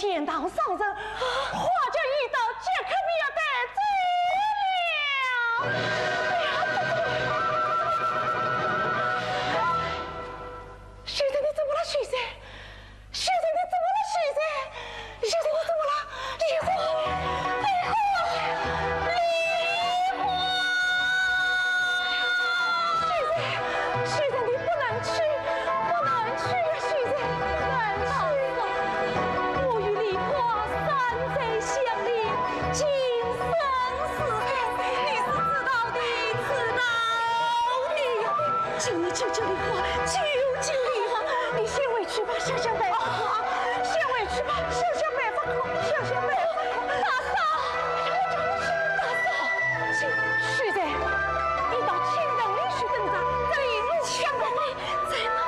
见到上人，花家一到，这可不要得罪了。学生，你怎么了，学生？学生，你怎么了，学生？学生，你怎么了？离婚！离婚！离婚！学生，你不能去，不能去呀，学生，不能去。我与李花三贼相恋，今生死别，你是知道的，知道的。请你救救李花，救救李花！你先回去吧，想想办法。先回去吧，想想办法，想想办法。大嫂，我叫你去，大嫂，请学生，你到青灯里去等着，这里路相公里在哪？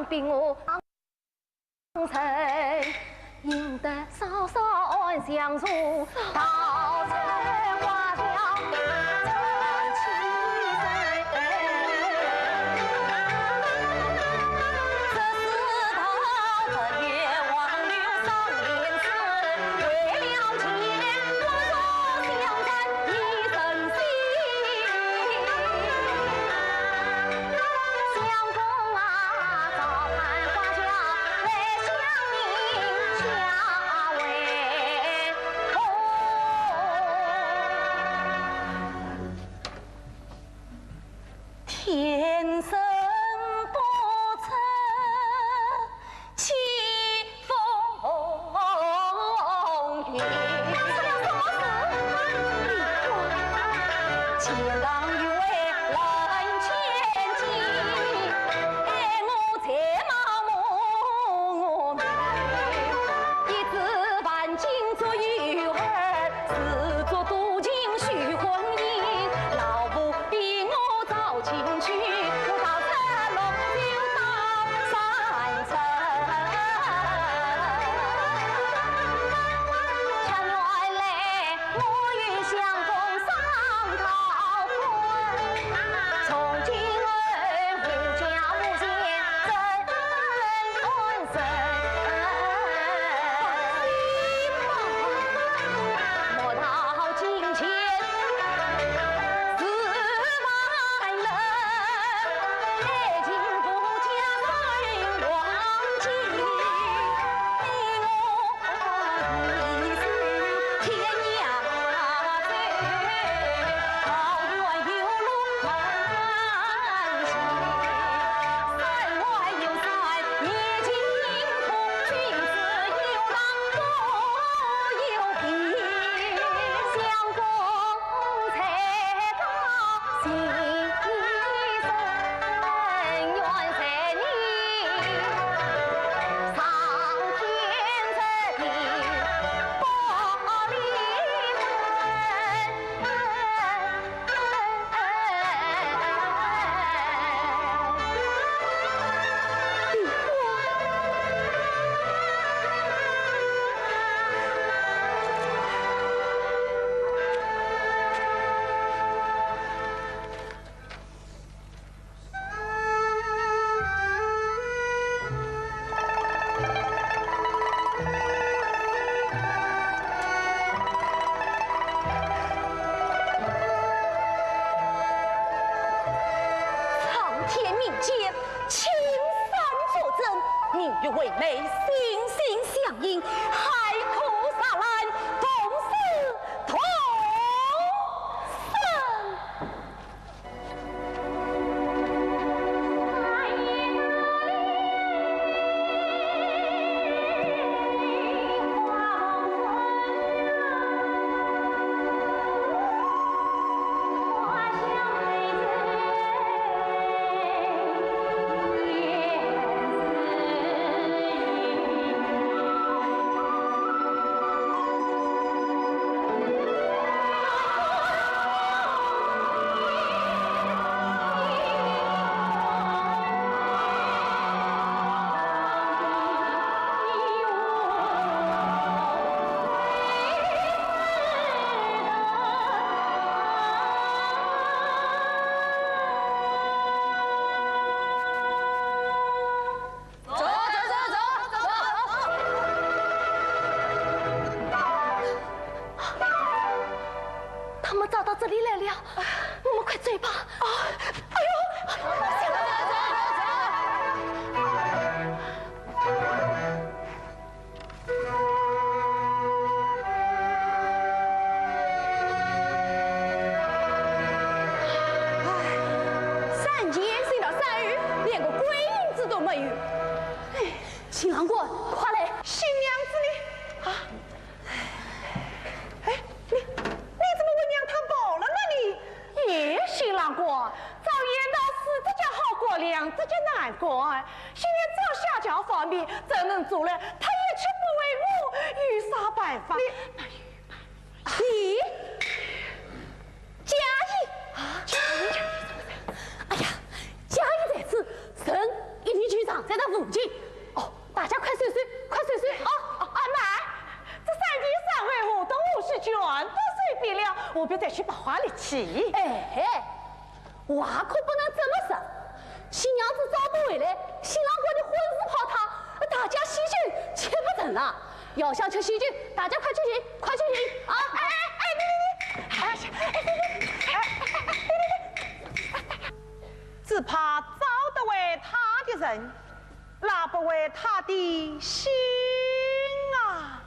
并我曾赢得稍稍安相处，到春花香成气生。这世道不愿忘留少年时，为了钱我若相残一生心。相公啊，早盼花轿来相迎，恰为天生不测起风云。出了什么事？李花，前郎与为人千金，爱我才貌美，一纸万金做玉儿，自作多情许婚姻。老夫逼我早进去，我到赤龙就到山城。恰原来我与相公上桃花。你与惠美心心相印，海枯石烂，同死同生。这里来了，我们快追吧！啊，哎呦，3天睡到3日，连个鬼影子都没有。哎，新郎官，快来！新娘子呢？啊！新郎官，早言道死这家好过，娘这家难过。新娘只要下轿方便，怎能做了？他也却不为我，有啥办法？你嘉义啊，嘉义怎么？哎呀，嘉义在此，神一女局长在那附近。哦，大家快睡睡，快睡睡啊！阿奶，这3天3回活动50全都随便了，我别再去把话里去。哎。话可不能这么说，新娘子早不回来，新郎官的婚事泡汤，大家喜庆吃不成了。要想吃喜庆，大家快出行，快出行啊！只怕找得为他的人，拿不为他的心啊！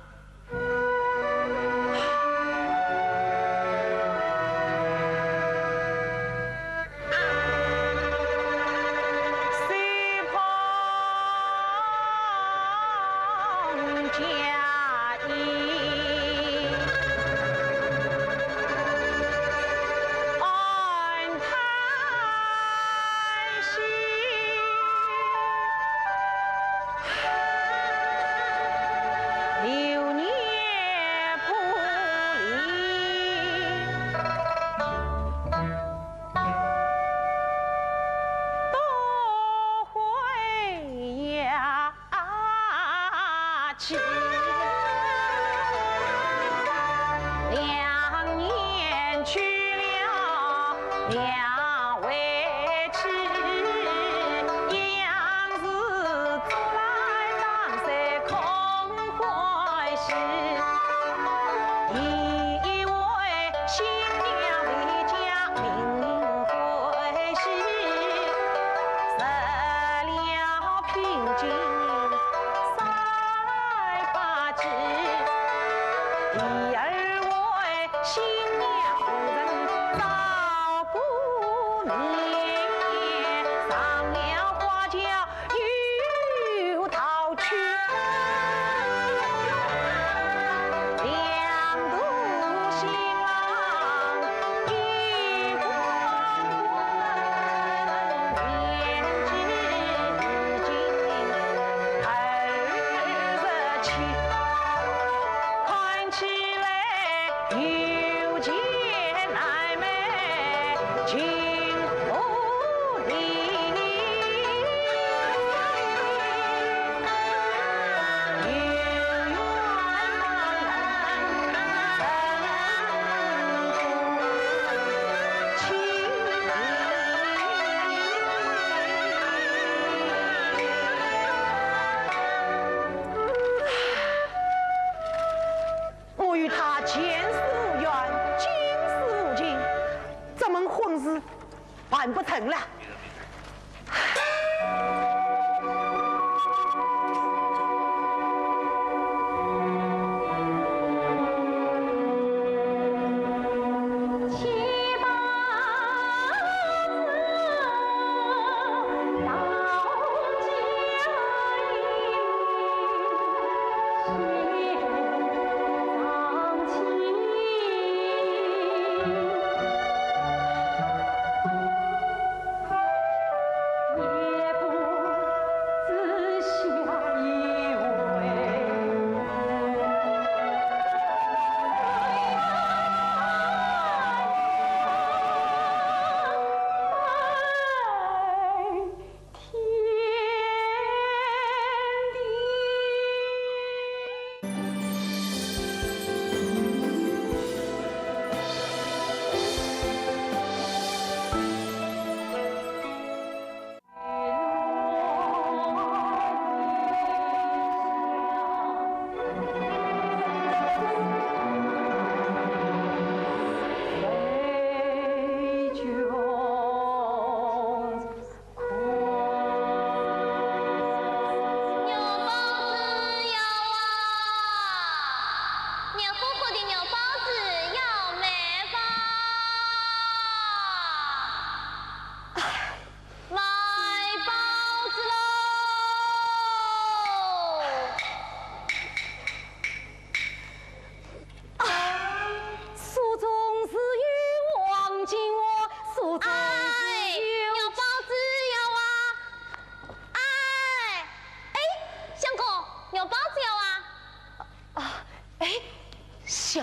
办不成了。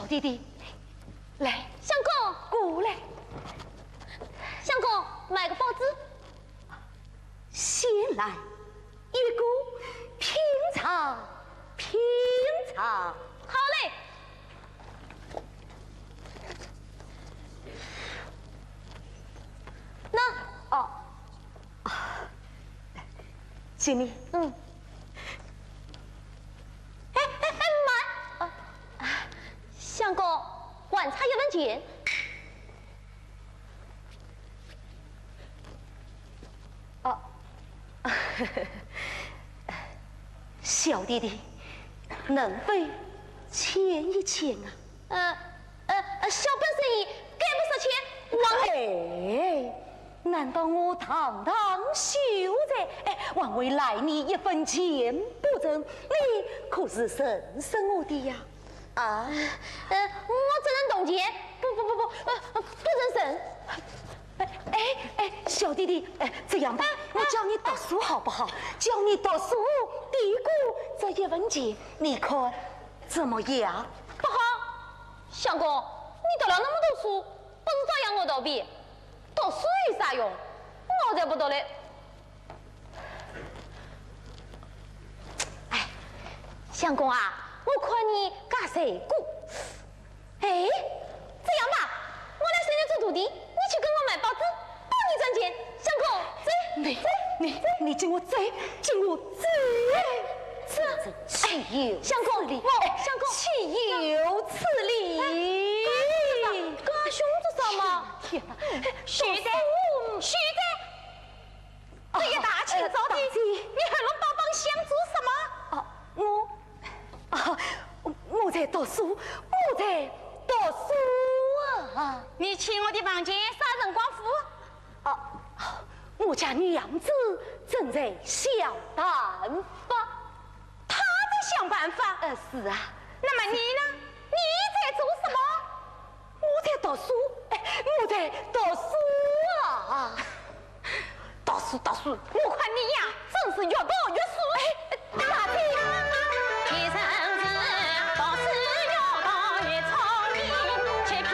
小弟弟，来，相公过来。相公，买个包子。先来一个品尝，品尝。好嘞。那哦，经理，慢！相公，晚茶一文钱。哦，小弟弟，能费签一签啊？小本生意给不上钱，王哎。难道我堂堂秀才，枉为来你一分钱不挣？你可是深深我的呀！啊，我只能动钱，不真神。小弟弟，这样吧，我教你读书好不好？教你读书，抵过这一文钱，你看怎么样？不好，相公，你读了那么多书，不是照样我倒闭？读书有啥用？我才不读嘞！相公啊，我看你干谁过？这样吧，我来收你做徒弟，你去跟我买包子，帮你赚钱。相公，走！你请我走，请我走！岂有相公，相公，岂有此理！跟阿兄子什么？天哪！徐子，这一大清早的，你还能帮帮相做什么？我在读书，我在读书啊！你去我的房间啥辰光付？我家娘子正在想办法。她在想办法？是啊。那么你呢？你在做什么？我在读书，我在读书啊！读书，我看你呀，真是越读越书。大姐，天生是读书越读越聪明，却拼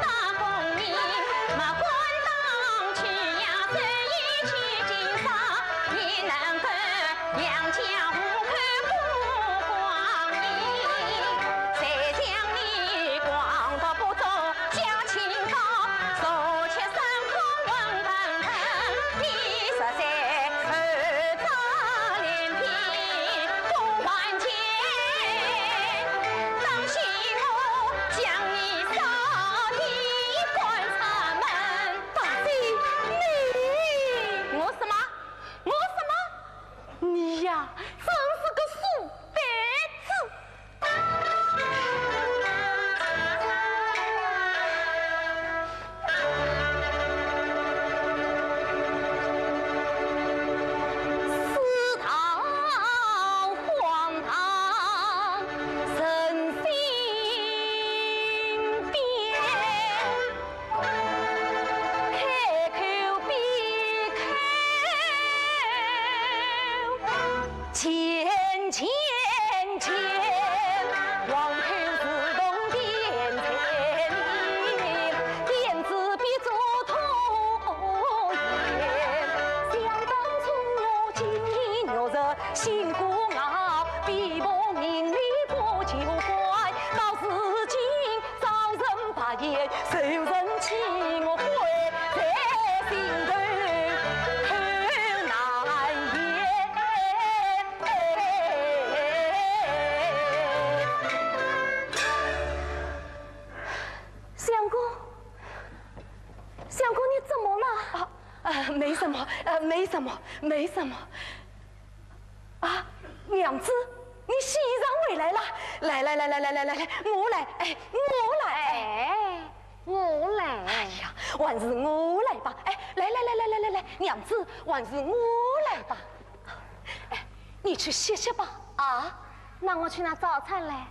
打功名，莫管当去呀，这一去经商，也能够养家糊口过光阴。谁想你光到不走家清高，手切生空温腾腾。没什么。娘子，你喜上回来了。来，我来。哎呀，还是我来吧。来，娘子，还是我来吧。你去歇歇吧。那我去拿早餐来。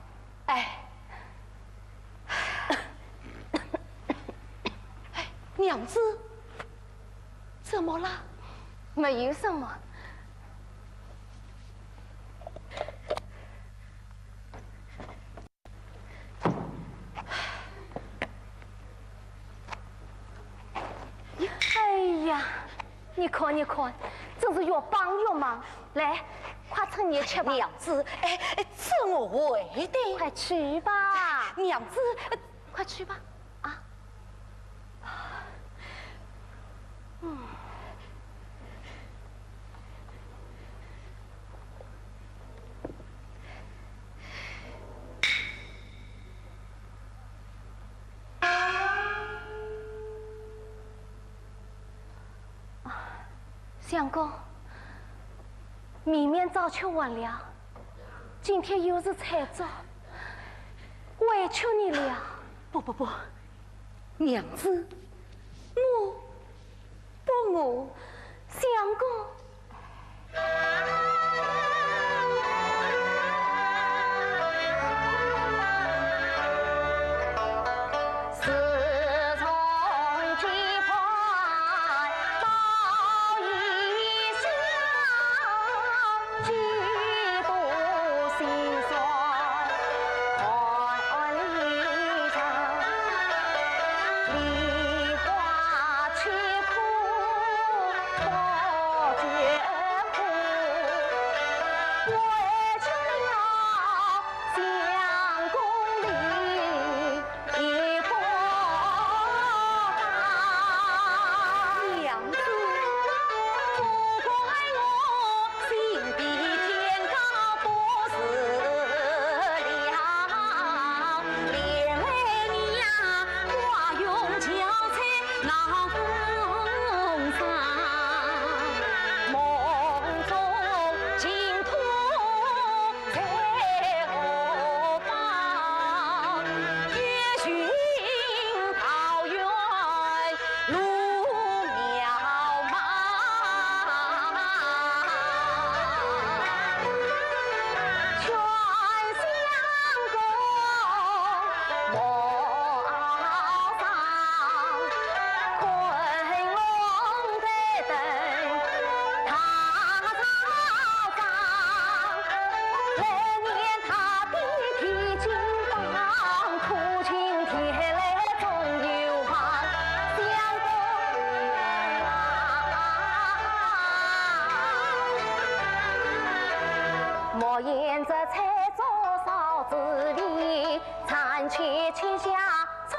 娘子，怎么了？没有什么。你看，真是越帮越忙。来，快趁热吃吧。娘子，这我会的。快去吧，娘子，快去吧。啊，相公，明早吃完了，今天又是彩烛，委屈你了。不，娘子，我，相公。莫言这菜桌烧子里，残缺欠下葱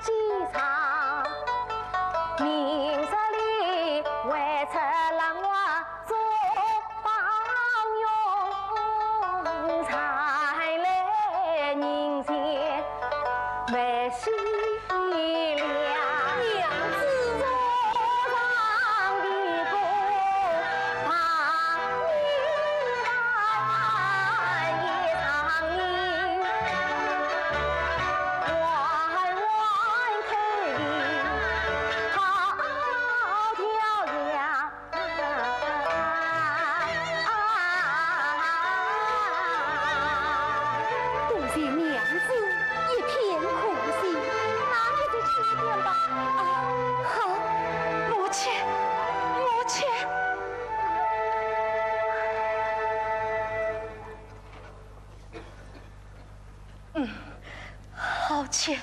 几场。明日里为出郎娃做帮佣，才来人前为喜了。娘子上的歌，好且，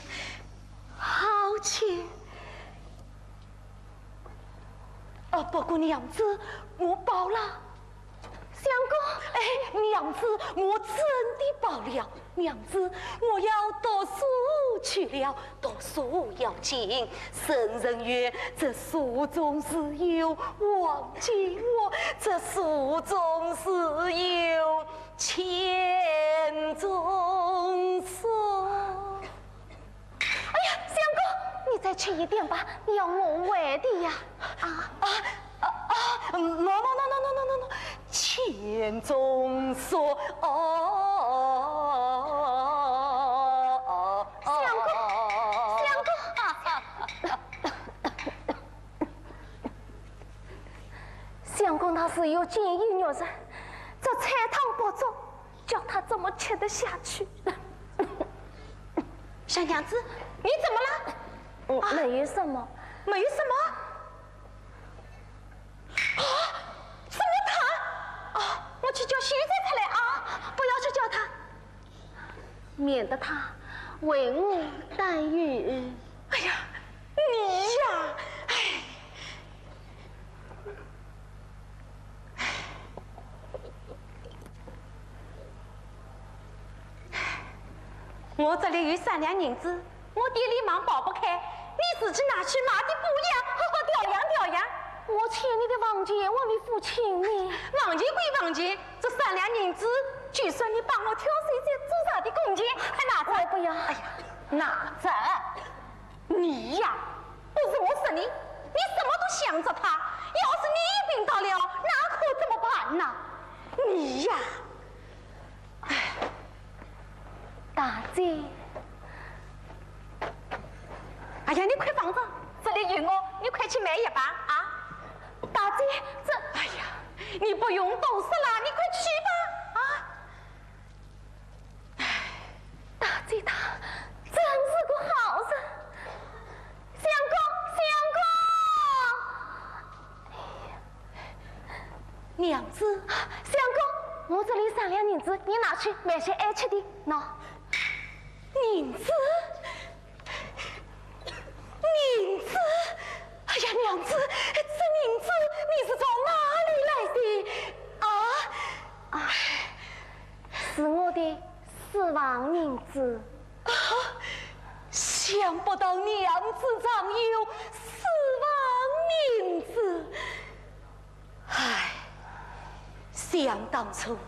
不过娘子，我饱了。相公，娘子，我真的饱了。娘子，我要读书去了，读书要紧。圣人曰：这书中自有黄金窝，这书中自有钱钟锁。你再吃一点吧，要我喂的呀。no，钱钟锁相公，相公他是有坚毅女人，这菜汤不足，叫他怎么吃得下去？小娘子，你怎么了？没有什么，没什么。这么疼？我去叫先生出来啊！不要去叫他，免得他为我担忧。哎呀，你呀，我这里有3两银子，我店里忙保不开，你自己拿去买点补养，好好调养调养。我欠你的房钱，我没付清呢。房钱归房钱，这3两银子，就算你帮我挑水在做啥的工钱，还拿着？我不要。哎呀，拿着！你呀，不是我说你，你什么都想着他。要是你病倒了，那可怎么办呢？你呀，哎，大姐。哎呀，你快放着，这里有我，你快去买一把啊！大姐，这……哎呀，你不用多事了，你快去吧啊！哎，大姐她真是个好人。相公，娘子，相公，我这里3两银子，你拿去买些爱吃的。喏，银子。银子，哎呀，娘子，这银子你是从哪里来的？啊，是我的4万银子。啊，想不到娘子藏有4万银子。唉，想当初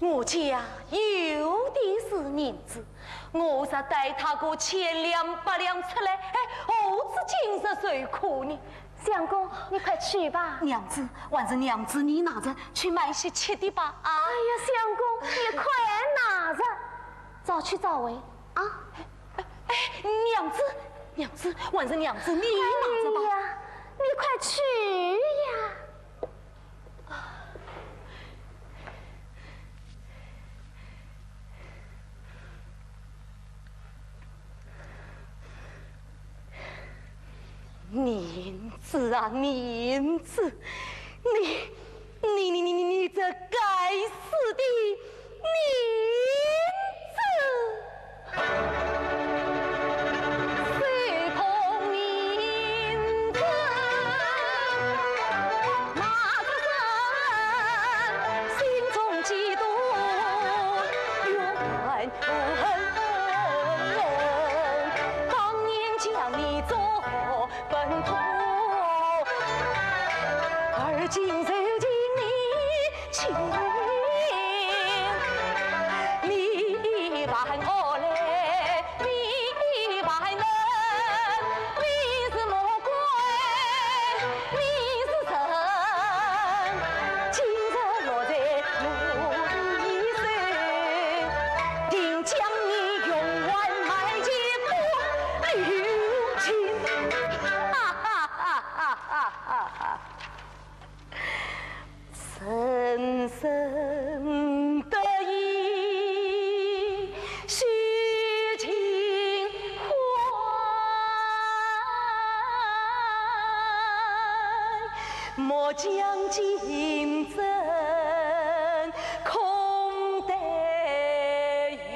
我家有的是银子。我才带他个千两8两出来，哎，何止今日受苦呢？相公，你快去吧。娘子，还是娘子你拿着去买些吃的吧。啊！哎呀，相公，你快拿着，早去早回啊！哎，娘子，还是娘子你拿着吧。哎呀，你快去呀！银子啊，银子，你这该死的银子！谁同银子马着身，心中嫉妒怨恨，当年将你做本土，而今受尽你情，你万恶嘞，你万能，你是魔鬼，你是神，今日落在我的手，定将你永远埋进骨留情。深深的意，须尽还，莫将金针空待月。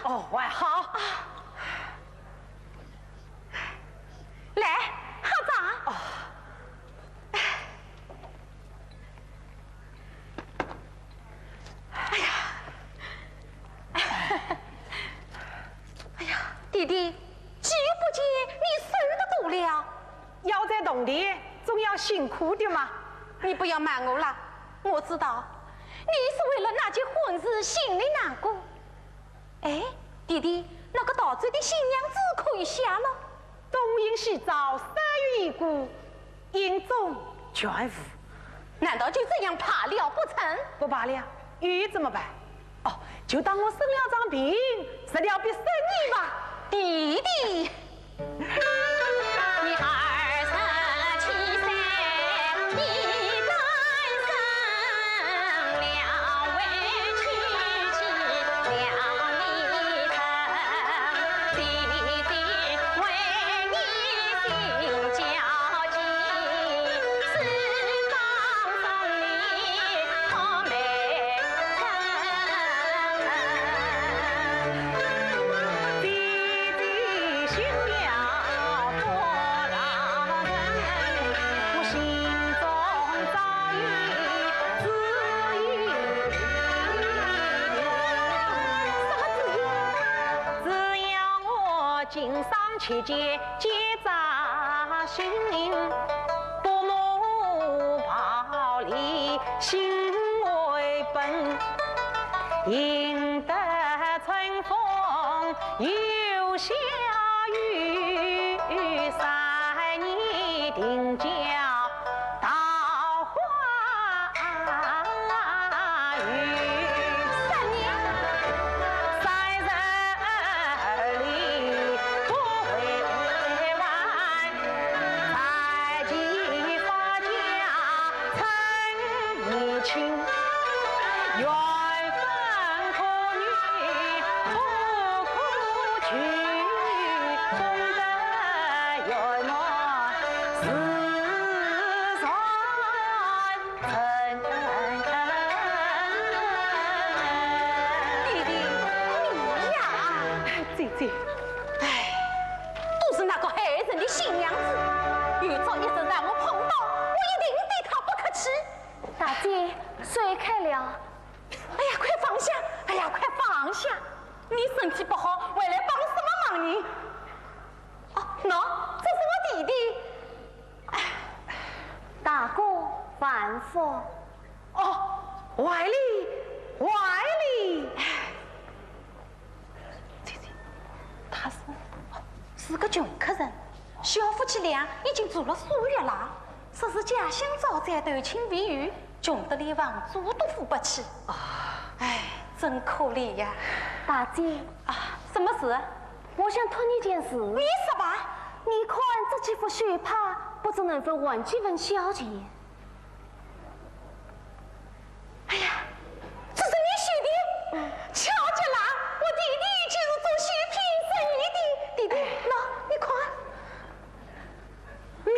哦，还好。来，喝茶。哦。哎呀，哎呀，弟弟，急不急？你受得多了？要在动地，总要辛苦的嘛。你不要瞒我了，我知道你是为了那件婚事心里难过。哎，弟弟，那个到嘴的新娘子可以下了。东迎西照，3月一过，阴中全无。难道就这样罢了不成？不罢了，鱼怎么办？哦，就当我生了场病，食了笔生意吧。弟弟，你27岁，你单身了，委屈起了你疼，弟弟为你心焦急，18切结结扎心，不慕暴利心为本，赢得春风又下雨，3年定交桃花运。3年3日里不回还，才记发家成年轻，缘分可女不可去，终得圆满是算成。弟弟，你呀，姐姐，都是那个害人的新娘子，有朝一日让我碰到，我一定对她不可耻。大姐，水开了。哎呀，快放下！哎呀，快放下！你身体不好，回来帮什么忙呢？哦，喏，这是我弟弟。大哥万福。哦，怀里，怀里。姐姐，他是个穷客人，小夫妻俩已经住了数月了，说是家乡早在头亲未遇，穷得连房租都付不起。哎，真可怜呀！大姐，啊，什么事？我想托你件事。你说吧。你看这几副血帕，不知能否换几分小钱？哎呀，这是你写的？巧极了，我弟弟就是做血品生意的。弟弟，喏，你看。妙，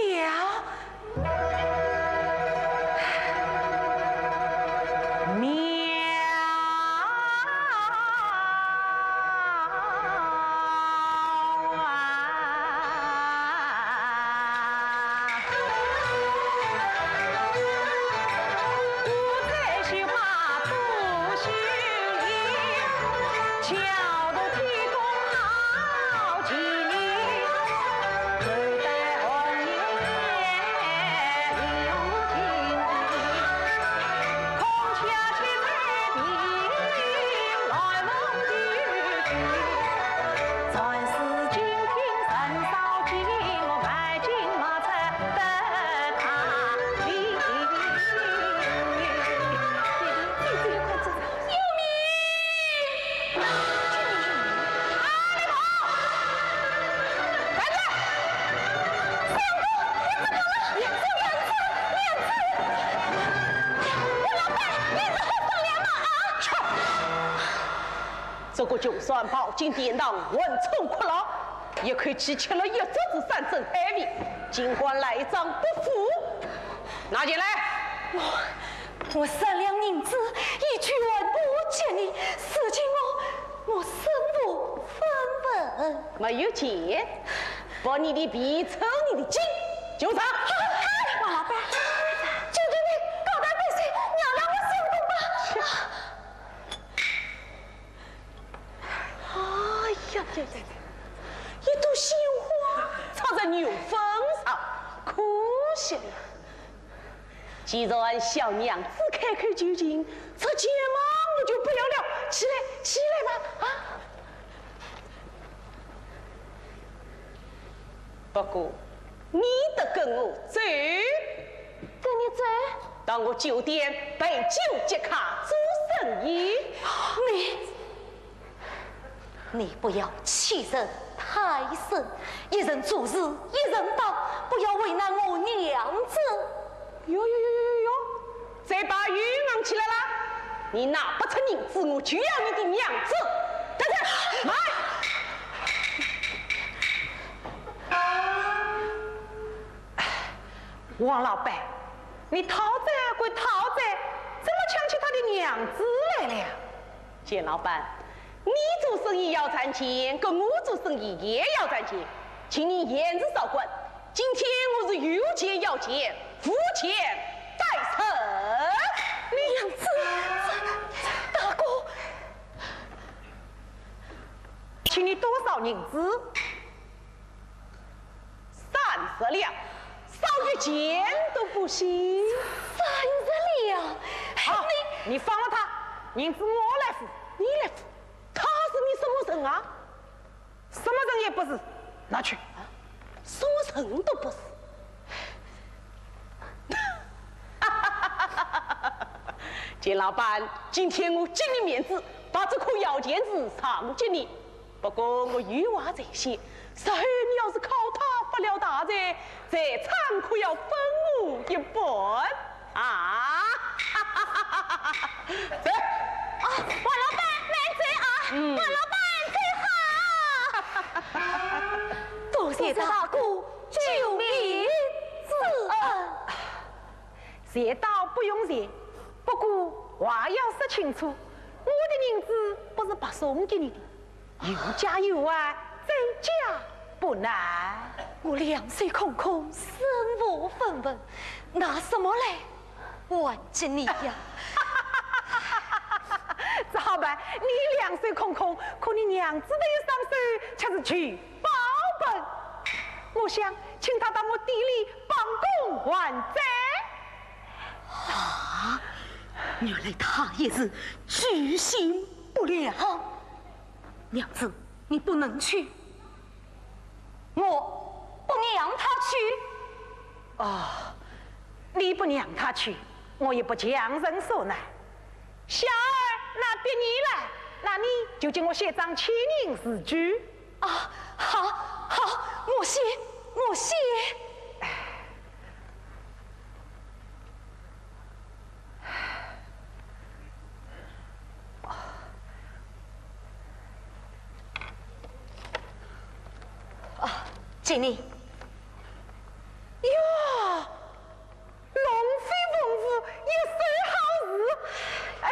这个就算报警典当文冲哭了，也可以去吃了一桌子山珍海味，尽管赖账不付，拿进来。我3两银子已全部借你，事情我身无分文。没有钱，把你的皮抽你的筋，就场。王老板，求求你高抬贵手，让我行动吧。哎呀呀呀！一朵鲜花插在牛粪上，可惜了。既然小娘子开口就进，这钱嘛我就不要了。起来，起来吧！啊！不过你得跟我走，跟你走。到我酒店备酒接客做生意。你不要欺人太甚，一人做事一人当，不要为难我娘子。哟，再把鱼昂起来了！你拿不出银子，我就要你的娘子！等等，来！王老板，你讨债归讨债，怎么抢起他的娘子来了？钱老板，你做生意要赚钱，跟我做生意也要赚钱，请你言之少管。今天我是有钱要钱，付钱待成。娘子，大哥，请你多少银子？ 30两，少于钱都不行。30两，好，你放了他，银子我来付，你来付。他是你什么人啊？什么人也不是，拿去。什么人都不是。钱老板，今天我尽你面子，把这颗药钳子偿给你。不过我有话在先，日后你要是靠他发了大财，财产可要分我一半啊！走。王老板来走啊！王老板最好。多谢大哥救命之恩。谢倒不用谢，不过话要说清楚，我的银子不是白送给你的，有家有爱，在家不难。我两手空空，身无分文，拿什么来还给你呀？这好办，你两手空空，可你娘子的一双手却是聚宝本。我想请他到我地里帮工还债。啊！原来他也是居心不良。娘子，你不能去，我不让他去。哦，你不让他去，我也不强人所难。小儿那别你来，那你就叫我写张签名字据。啊，好，我写。经理，哟，龙飞凤舞，一手好事。哎，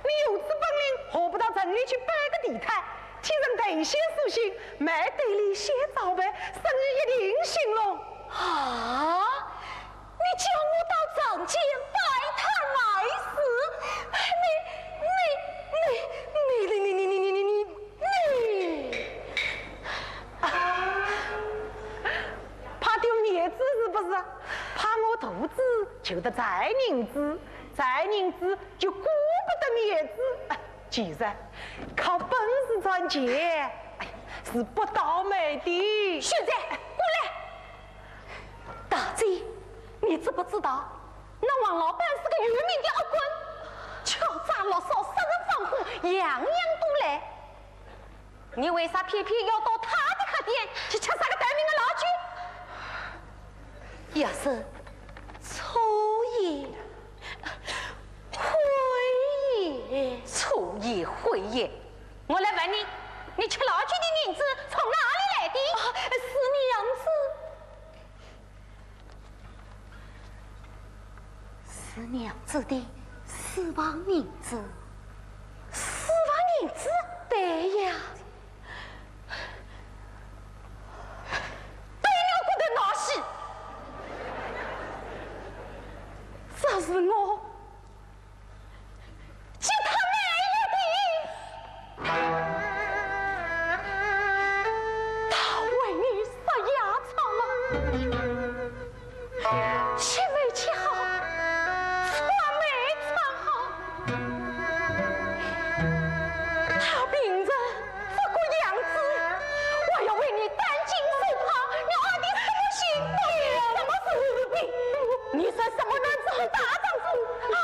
你有此本领，何不到城里去摆个地摊，替人誊写书信，卖地里写招牌，生意一定兴隆。啊！你叫我到长街摆摊卖诗，你，怕丢面子是不是？怕我肚子就得再银子，再银子就顾不得面子。既然靠本事赚钱，是不倒霉的。现在过来，大姐，你知不知道，那王老板是个有名的恶棍，敲诈勒索、杀人放火，样样都来。你为啥偏偏要到他的客店去吃啥个待命的老酒？要是初夜会夜，我来问你，你吃老酒的银子从哪里来的？是娘子的私房银子。私房银子？对呀。对了，我的老师，这是我借他买来的。他为你杀牙草了，切没切好，穿没穿好。他病人这个样子，我要为你担惊受怕，你二弟什么心病？什么是病？你说什么男子汉大丈夫啊？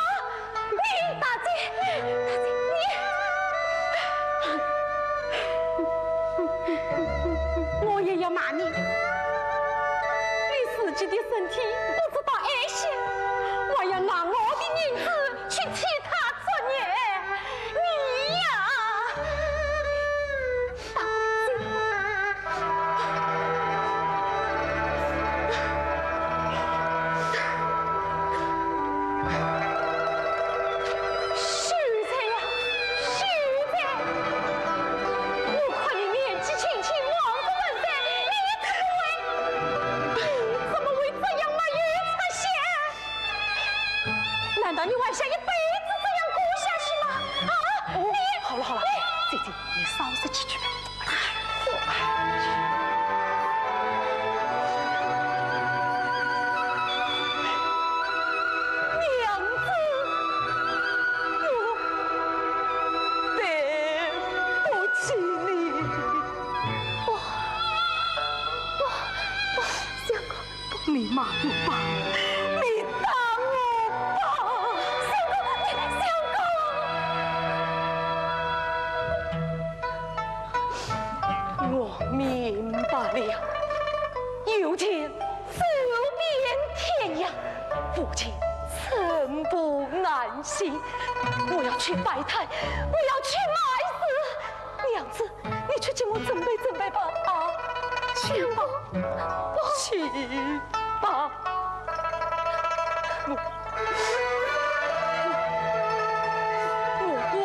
你大姐，你，我也要骂你。你自己的身体不知道爱惜，我要拿我的银子去替他作孽。你呀，秀才呀，秀才，我看你年纪轻轻，望子成才，你怎么会这样嘛？你骂我吧，你打我吧，相公，我明白了，有钱走遍天涯，父亲寸步难行。我要去摆摊，我要去卖死。娘子，你去给我准备准备吧，啊，去吧，去吧。我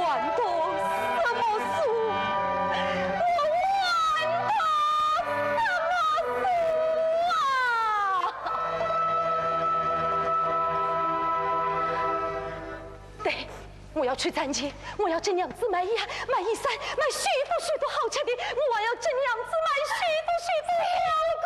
还得什么书？我还得什么书啊？对，我要去攒钱，我要这娘子买衣裳、买衣衫、买许多好吃的，我还要这娘子买许多香菇。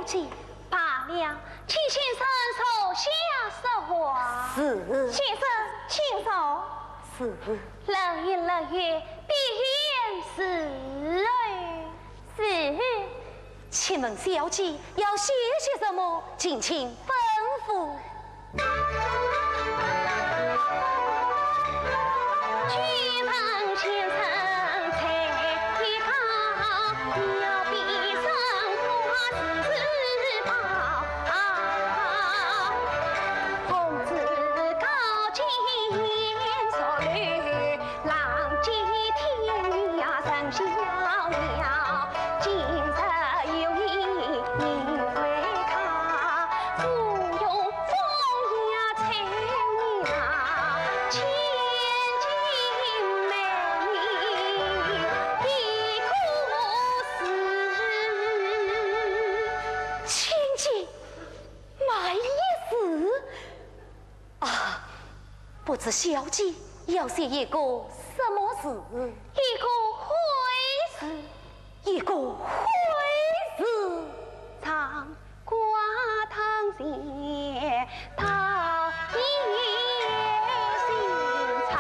姐，罢了，请先生手下说话。是。先生，请坐。是。乐言乐语，必言是哎。是。请问小姐要写些什么？敬请吩咐。去问先生。不知小姐要写一个什么字？一个会字，一个会字。唱瓜堂前，桃叶新草。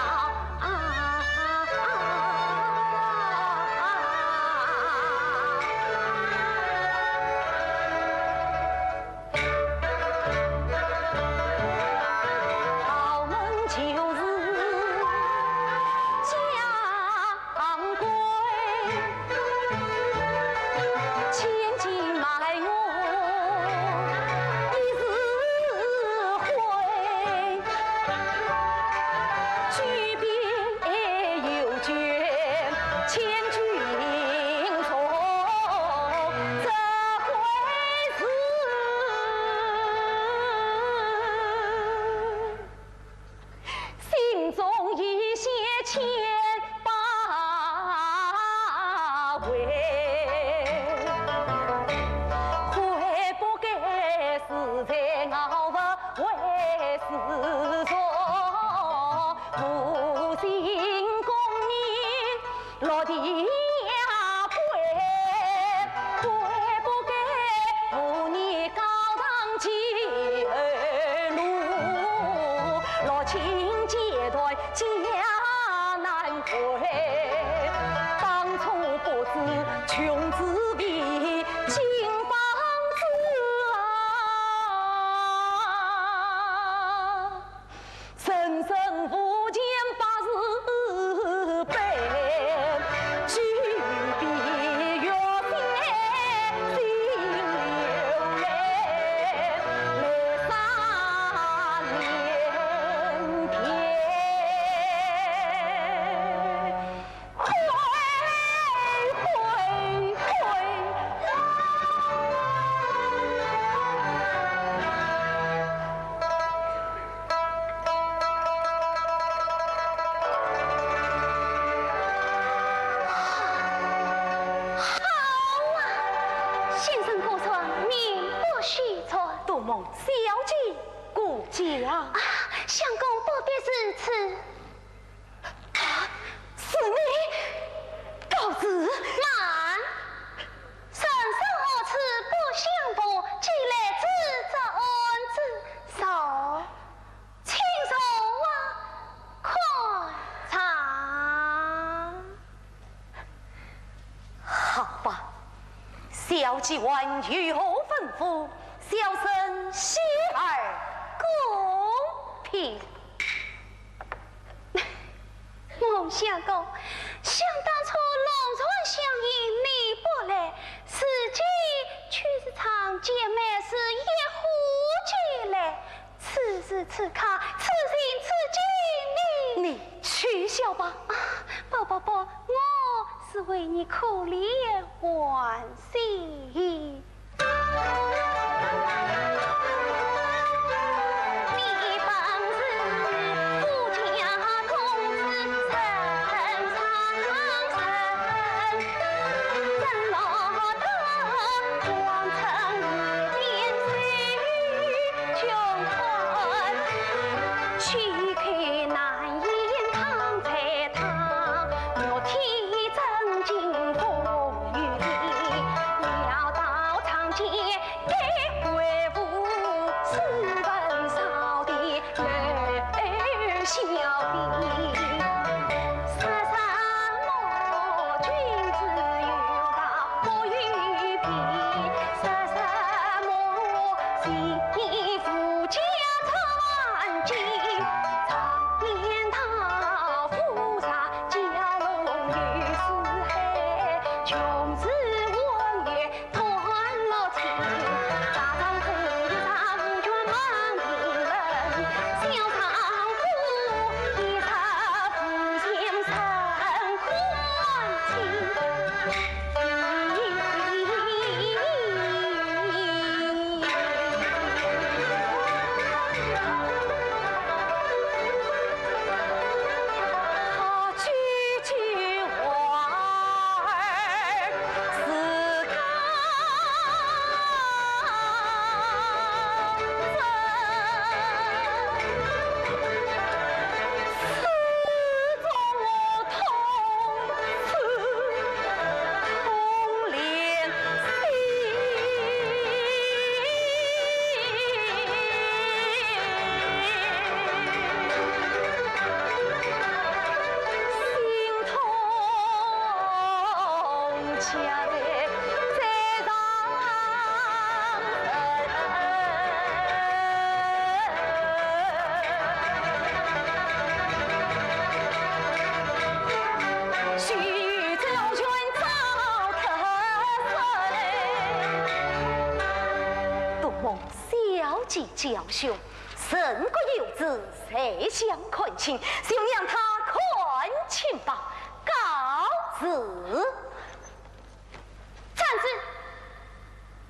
相公不必是此。是你告辞。慢，生何此不相补，既来自责恩之手，请受快尝。好吧，小姐还如何吩咐？小生喜儿公平。孟相公，想当初龙船相迎你不来，此际却是场姐妹是一壶俱来，此时此刻，此情此景你取笑吧。不，我是为你苦怜欢喜。教兄，胜过有子，谁相看清？就让他看清吧。告辞。站子，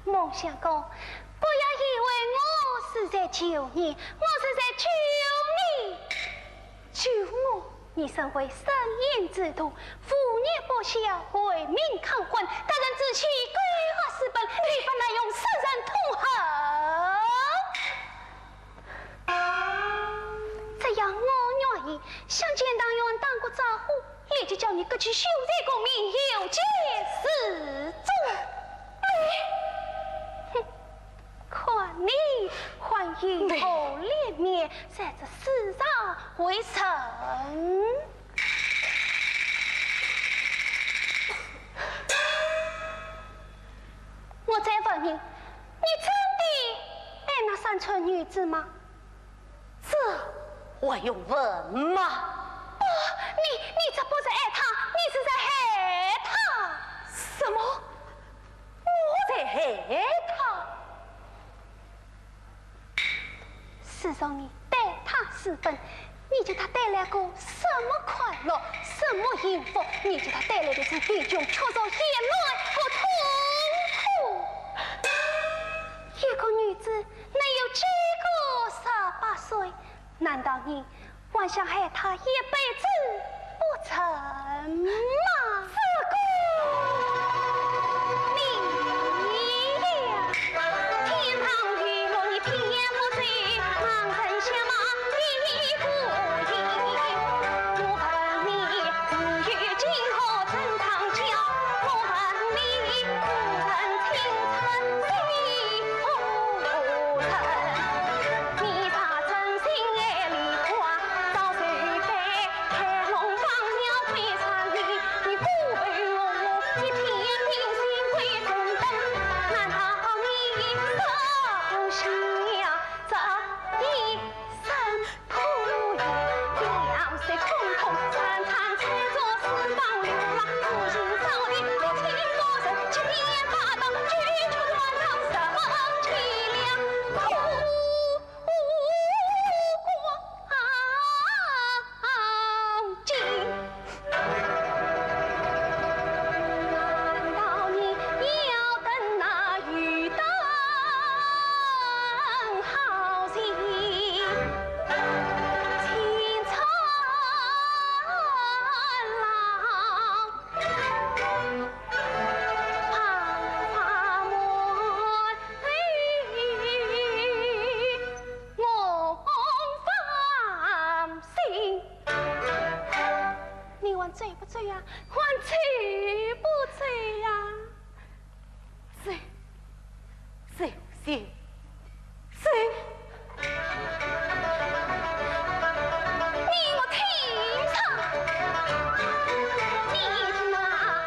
孟相公，不要以为我是在救你，我是在救你。救我！你身为圣贤之徒，父孽不孝，为民抗昏，大人之气规划私本，你本来用世人同和。只要我愿意，向建党员打个招呼，立即叫你各去修在公民，有节事做。哼，看你还以后脸面，在这世上为臣。我再问你，你真的爱那三寸女子吗？这还用问吗？不，你这不是爱她，你是在害她。什么？我在害她？自从你待她私奔，你给她带来过什么快乐，什么幸福？你给她带来的是贫穷、缺少、眼泪和痛苦。一个女子能有几个18岁？难道你还想害她一辈子不成吗？这个你呀，天堂雨落你偏不醉，盲人下马你不应。我恨你自于今后正堂教，我恨你不曾清晨谁不曾。你他真心爱梨花，早随飞开龙放鸟归长林。你不为我，你偏定心归中等。难道你不想这一生苦役，两岁空空，三餐才做四方流浪，无心少年落情多深，七天八道举出断肠，什么凄凉苦光景。难道你要等那玉灯好戏，青苍老，彷徨我放心。你还醉不醉呀？还醉不醉呀？谁？你我听唱，你那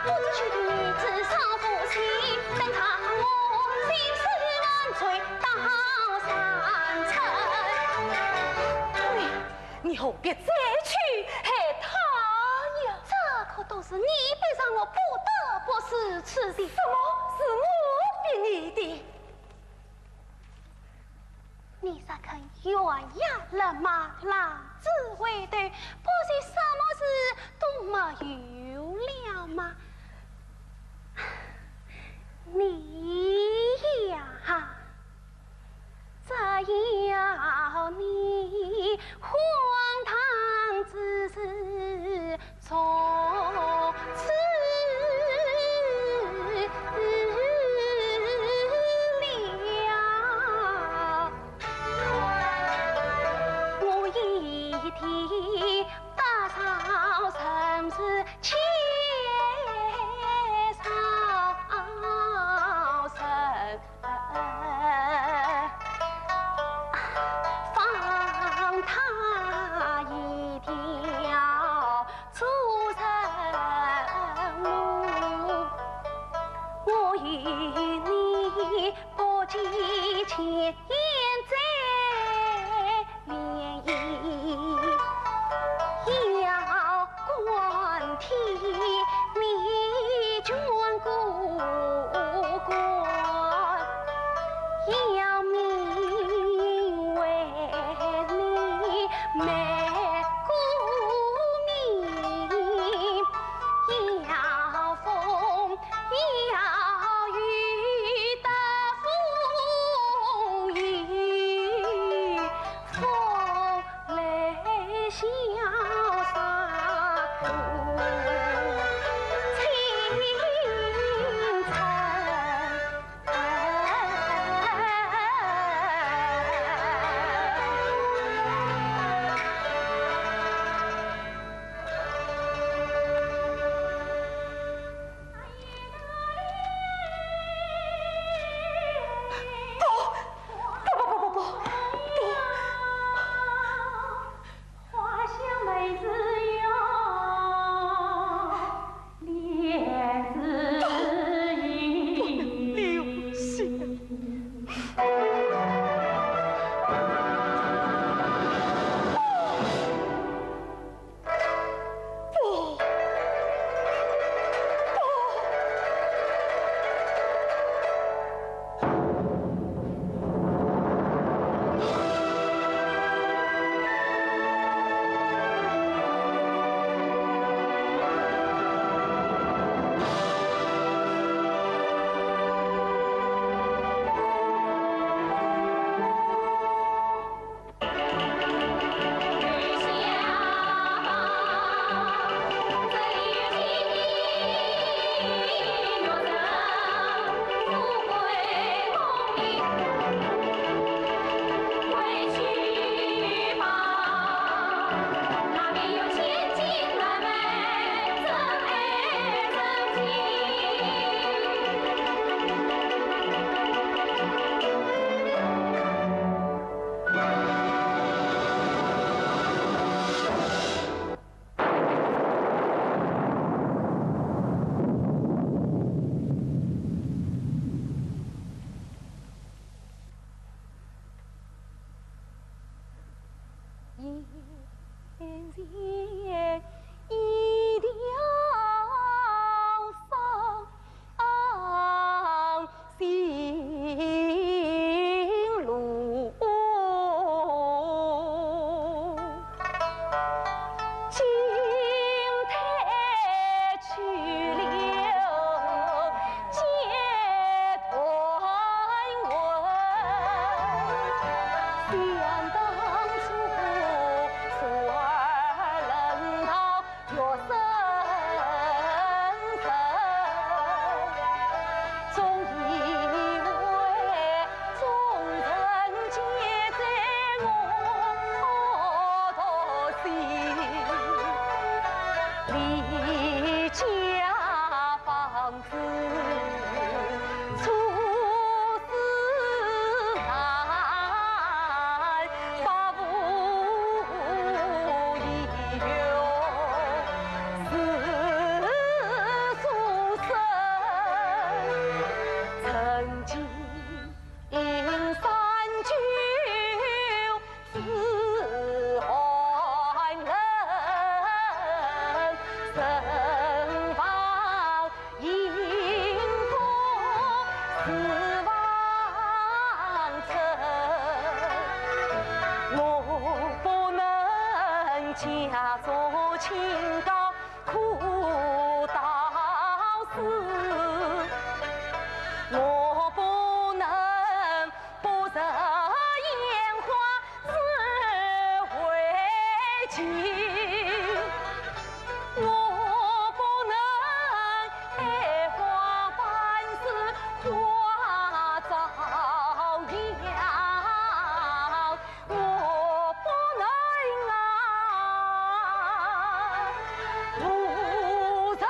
不知趣的女子少不行，等她原呀了马郎只会对，不是什么事都没有了吗？你呀，只要你荒唐之事从此了，我一天打扫城市千扫身，放他一条出城路，我与你不计前言再联谊，要管天你眷顾管，要名为你美顾名，要风要雨的风雨，风雷潇洒苦清花香梅子哟，莲子意。一条新路，金台去了结团文，想当初富儿人道若生生，总以为众人皆在我头心，离家方子出师难，发不一有世俗生，曾经三军自还人，身防迎风四望尘。家做清高苦到死，我不能不择烟花自为情，我不能爱花半世花遭殃，我不能无人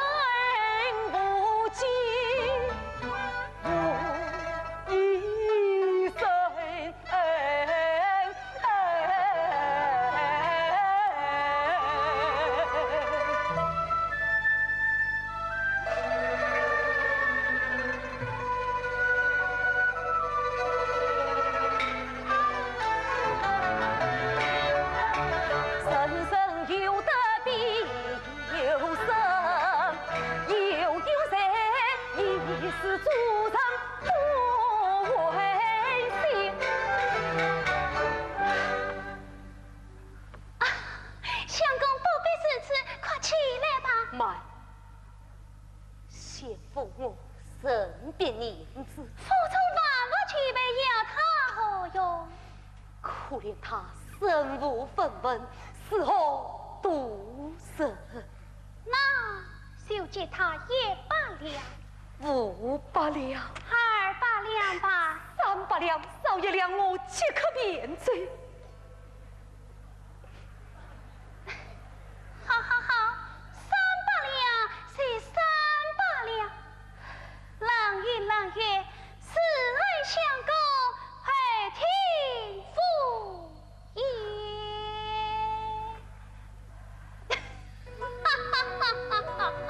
无己，我一生生生有得必有生，有谁一世主人不为心？相公不必如此，快起来吧。妈，先付我身边银子，付出万物去备，要他何用？可怜他身无分文，死后独身，那就借他100两、 500两、 200两吧。 300两，少1两我即可免罪。好好好，300两是300两。冷月冷月，此爱相公还听父言。哈哈哈哈哈哈！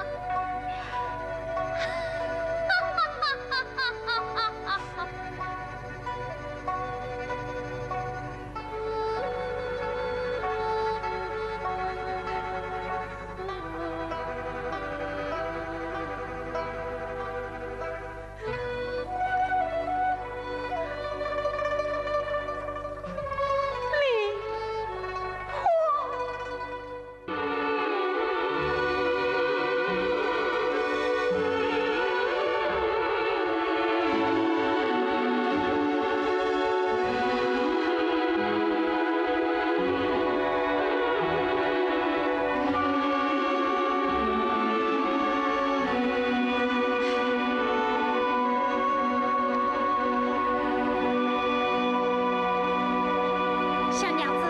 小娘子，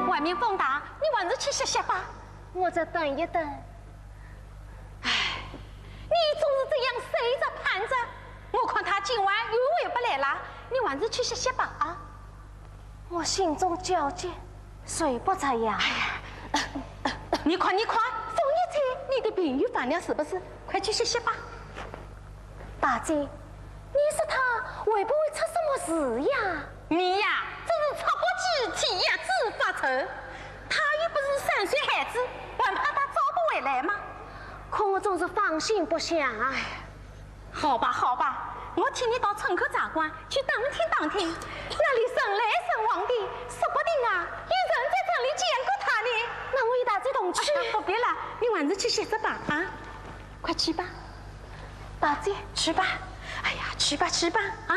外面风大，你晚上去歇歇吧。我再等一等。你总是这样守着盼着，我看他今晚又回不来了，你晚上去歇歇吧啊！我心中焦急，睡不着呀。你看，风一吹，你的病又犯了是不是？快去歇歇吧。大姐，你说他会不会出什么事呀？你呀，真是戳破鸡啼呀，自发愁。他又不是3岁孩子，还怕他找不回来吗？可我总是放心不下啊。好吧，好吧，我替你到村口茶馆去打听，那里人来人往的，说不定啊，有人在这里见过他呢。那我与大姐同去。不必了，你晚上去歇着吧啊！快去吧，大姐，去吧。哎呀，去吧啊！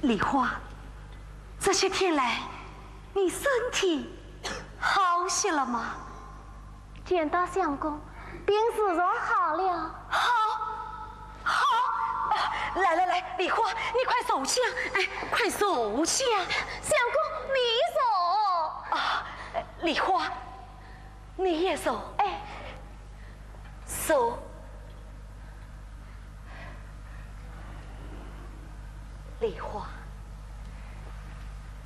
梨花，这些天来，你身体好些了吗？见到相公，病自然好了。好，来，梨花，你快手下，快手下。相公，你手啊，梨花，你也手，手。梨花，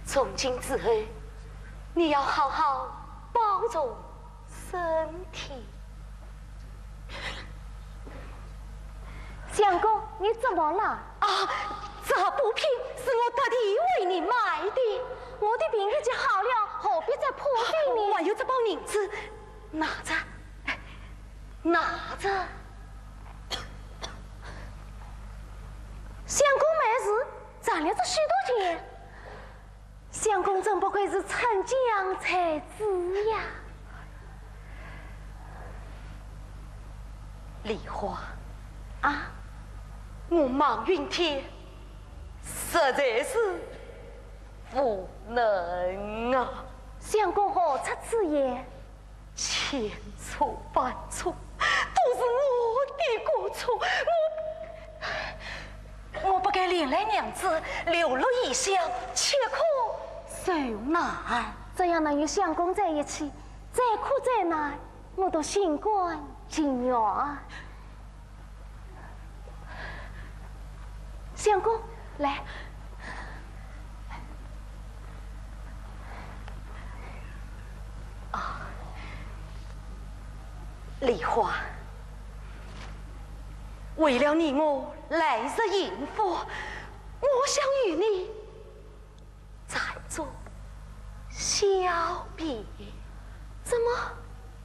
从今之后，你要好好保重身体。相公，你怎么了？啊，这布匹是我特地为你买的。我的病已经好了，何必再破费呢？还有这包银子，拿着。相公没事，攒了这许多钱。相公真不愧是沉江才子呀！梨花啊，我忙云天，实在是不能啊！相公何出此言？千错万错，都是我的过错，我不该连累娘子流落异乡，切苦受难。这样能与相公在一起，再苦再难，我都心甘情愿。相公，来。啊，梨花，为了你我来日幸福，我想与你暂作小别。怎么，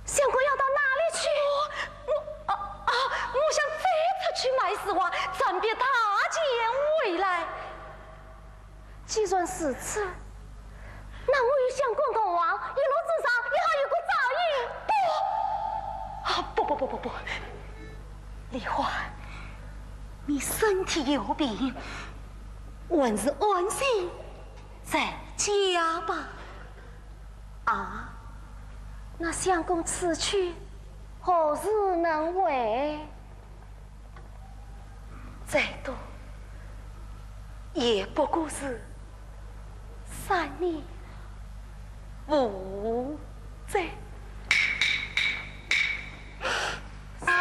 相公要到哪里去？我想飞出去买丝袜，暂别他见回来。既然是此，那我与相公同往，一路之上也好有个照应。不，梨花，你身体有病，还是安心在家吧。啊，那相公此去何日能回？再多也不过是3年5载。3年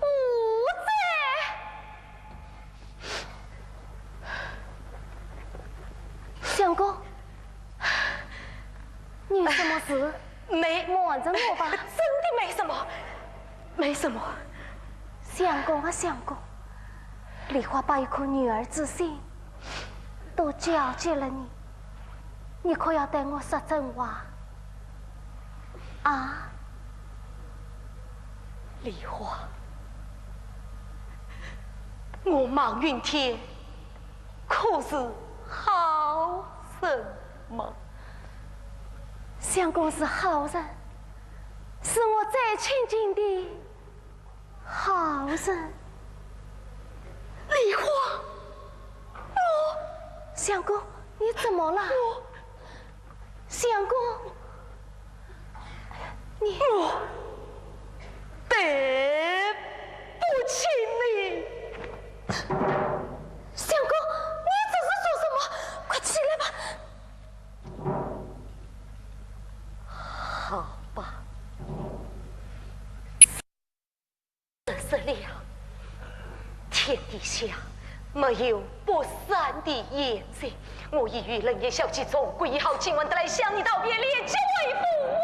5载。相公，你有什么事？没瞒着我吧？真的没什么，没什么。相公啊，相公，梨花把一颗女儿之心都交给了你，你可要对我说真话啊！梨花，我忙云天可是好人吗？相公是好人，是我最亲近的好人。梨花，相公，你怎么了？相公，你对不起你。相公，你这是说什么？快起来吧。好吧，死了，天底下没有不散的宴席，我已与冷夜小姐从归好，今晚得来向你道别，列结为不完。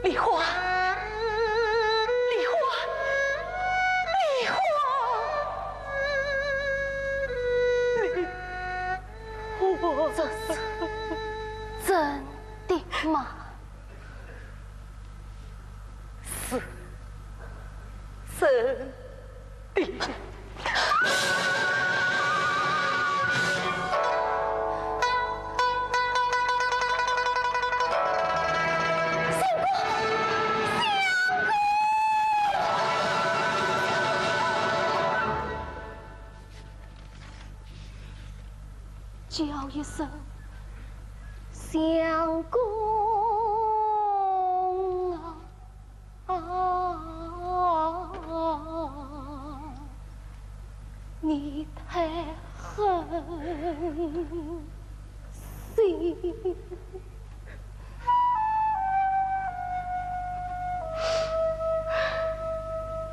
梨花，梨花，梨花，这是真的吗？是真的。叫一声相公啊！你太狠心。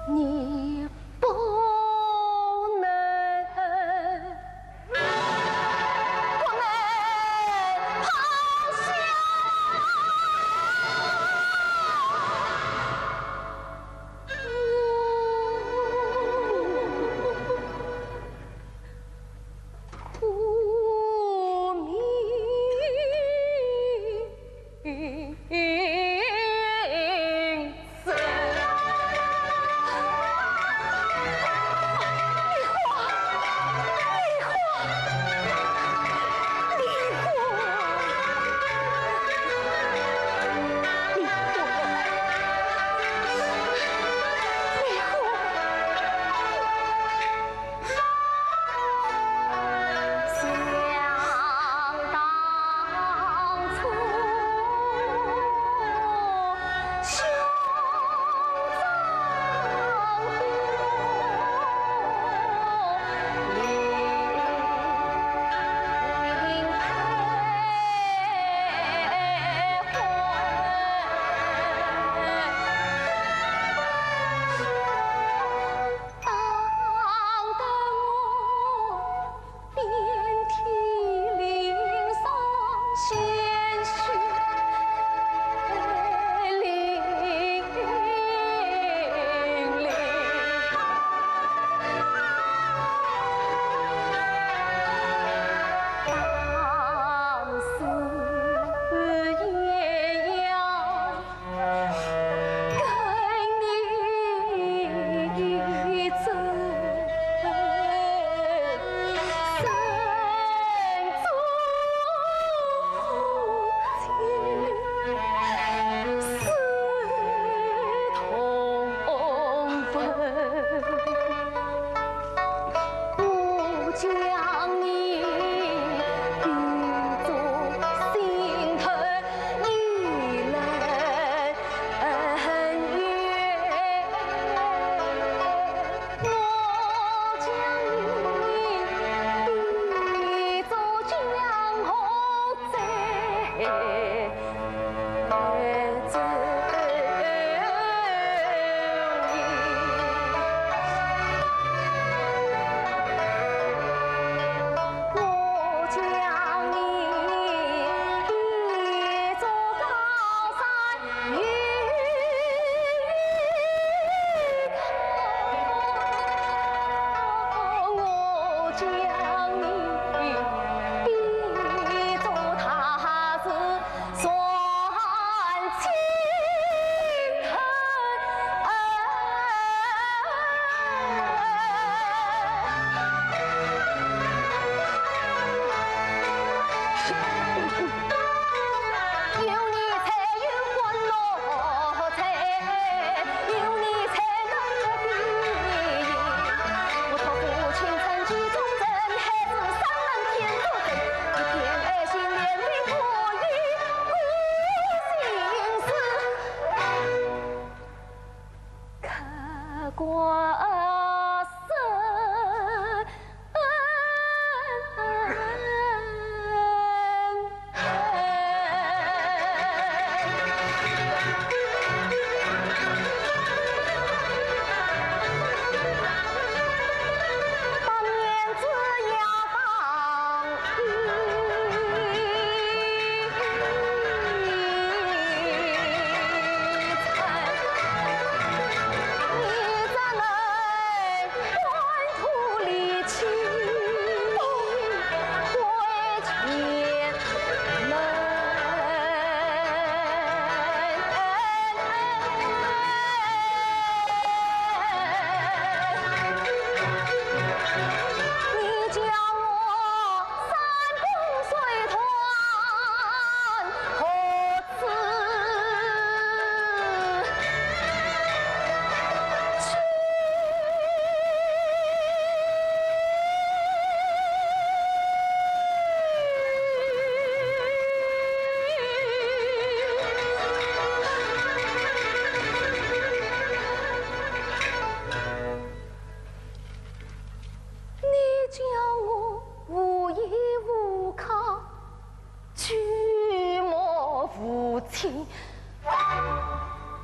你不想到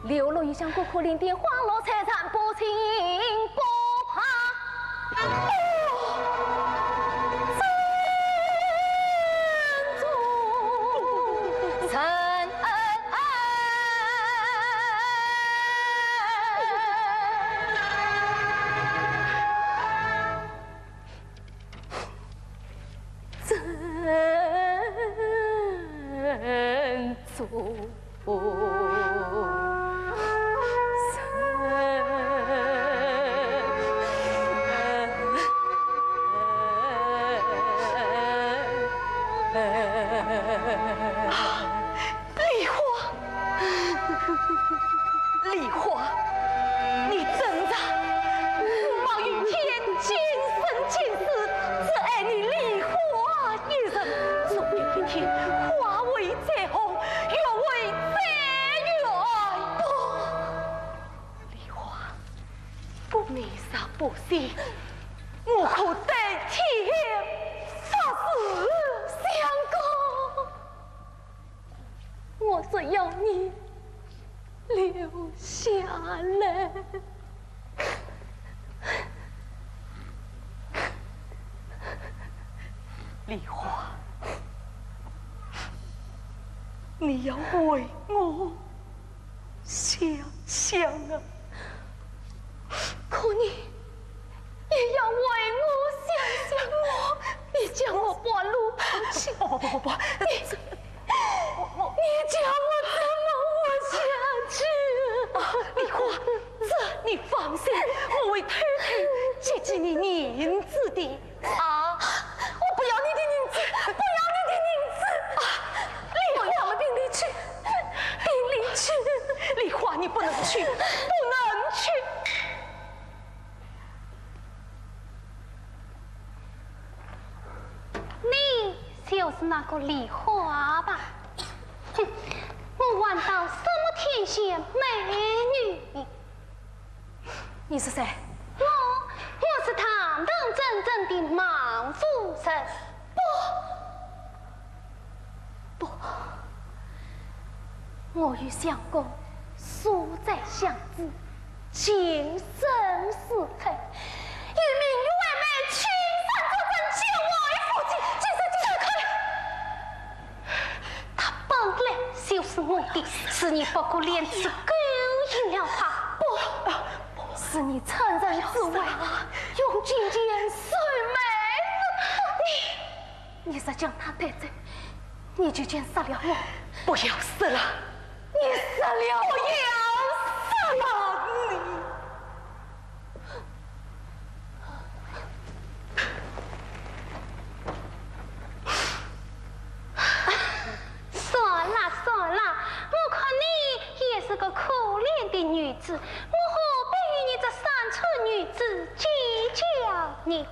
流落异乡孤苦伶仃，花落财产不清不怕。真主承恩，真主。梨花，你真的不冒于天，今生今世只爱你梨花一人。总有一天，花为再红，月为再圆。梨花，不迷杀不息，我可代天发誓相告。我只要你留下来。梨花，你要为我想想啊！可你也要为我想想我，你叫我半路抛弃。不，你叫我怎么活下去？梨花，这你放心，我会偷偷接济你银子的啊！我不要你的银子，不要你的银子啊！梨花，我们并离去，并离去。梨花，你不能去，不能去。你就是那个梨花吧？哼，我玩到什么天仙美女？你是谁？我是堂堂正正的孟夫人。我与相公素在相知，情深似海，与明与外妹青山作证，结为夫妻。今生今世他本来就是我的，是你不过连次勾引了他。不，是你趁人之危，用金钱睡美你若将他带走，你就将杀了我。不要死了！你死了！不要死了！算了，我看你也是个可怜的女子，我何必与你这山村女子计较呢？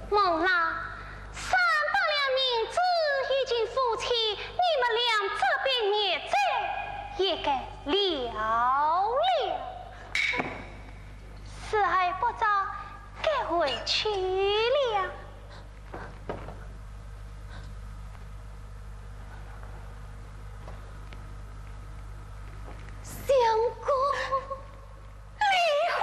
孟拉。300两银子已经付清，你们俩这边孽债也该了了，事还不早，该回去了。相公，离婚。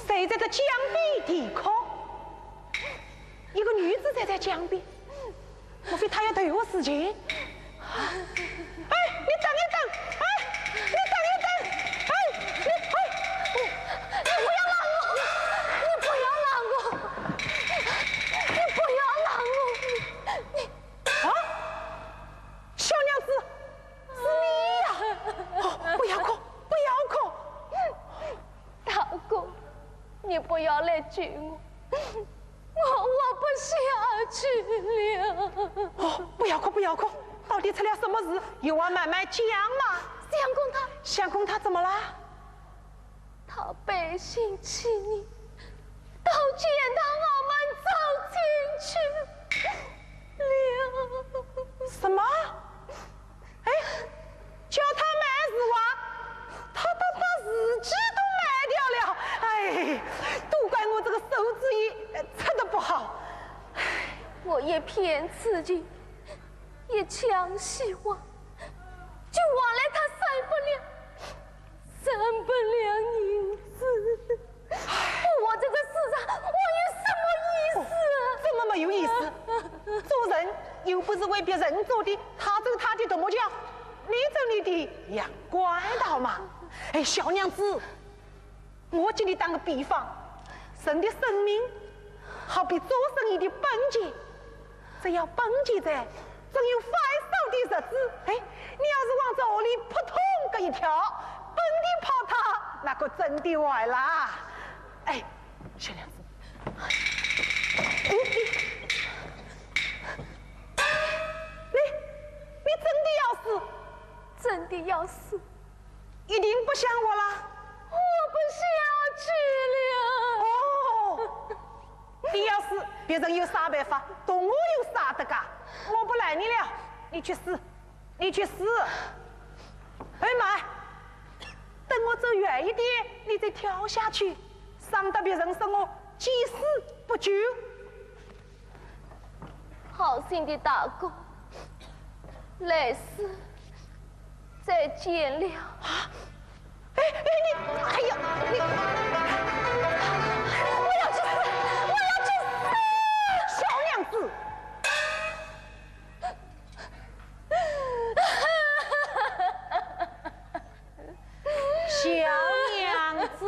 谁在这江边地空？在在江边，莫非他要对我使劲？哎，你等一等，哎，你等一等，哎，你不要拦我！你不要拦我！你不要拦我！啊，小娘子，是你呀！哦，不要哭，不要哭。大哥，你不要来救我，我不下去了。哦，不要哭，不要哭，到底出了什么事？有话慢慢讲嘛。相公他怎么了？他背信弃义，到见到我们走进去了。什么？哎，叫他卖是哇，他都把自己都卖掉了。哎，都怪我这个手指艺测得不好。我也骗自己，也强希望，就换来他3百两银子。我这个世上，我有什么意思啊？怎么没有意思？做人又不是为别人做的，他走他的怎么讲？你走你的，养乖道嘛。哎，小娘子，我给你打个比方，人的生命好比做生意的本钱，只要本钱在，总有翻手的日子。哎，你要是往这里扑通个一跳，本地泡汤，那可真的坏啦。哎，小娘子。你真的要死？真的要死，一定不想我了？我不下去了。哦，你要死，别人有啥办法，懂我有啥的噶？我不赖你了，你去死，你去死！哎妈，等我走远一点，你再跳下去，伤得别人说我见死不救。好心的大哥，来世再见了。哎，你，哎呀，你，我要去死！我要去死！小娘子，小娘子，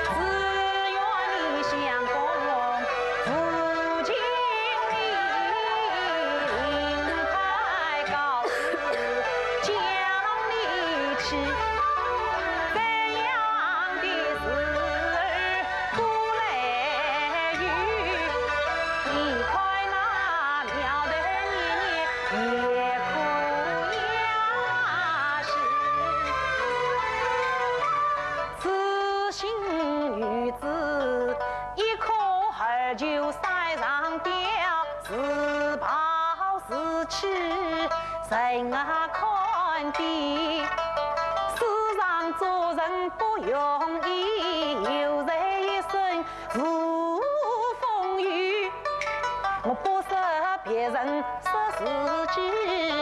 只愿你相公福尽灵台高士将你吃，怎样的事儿不来遇？你快那苗的你也哭呀是。此心女子一哭儿就腮上掉，是袍是耻谁啊看的？世上做人不容易，有人一生如风雨。我不舍别人说是之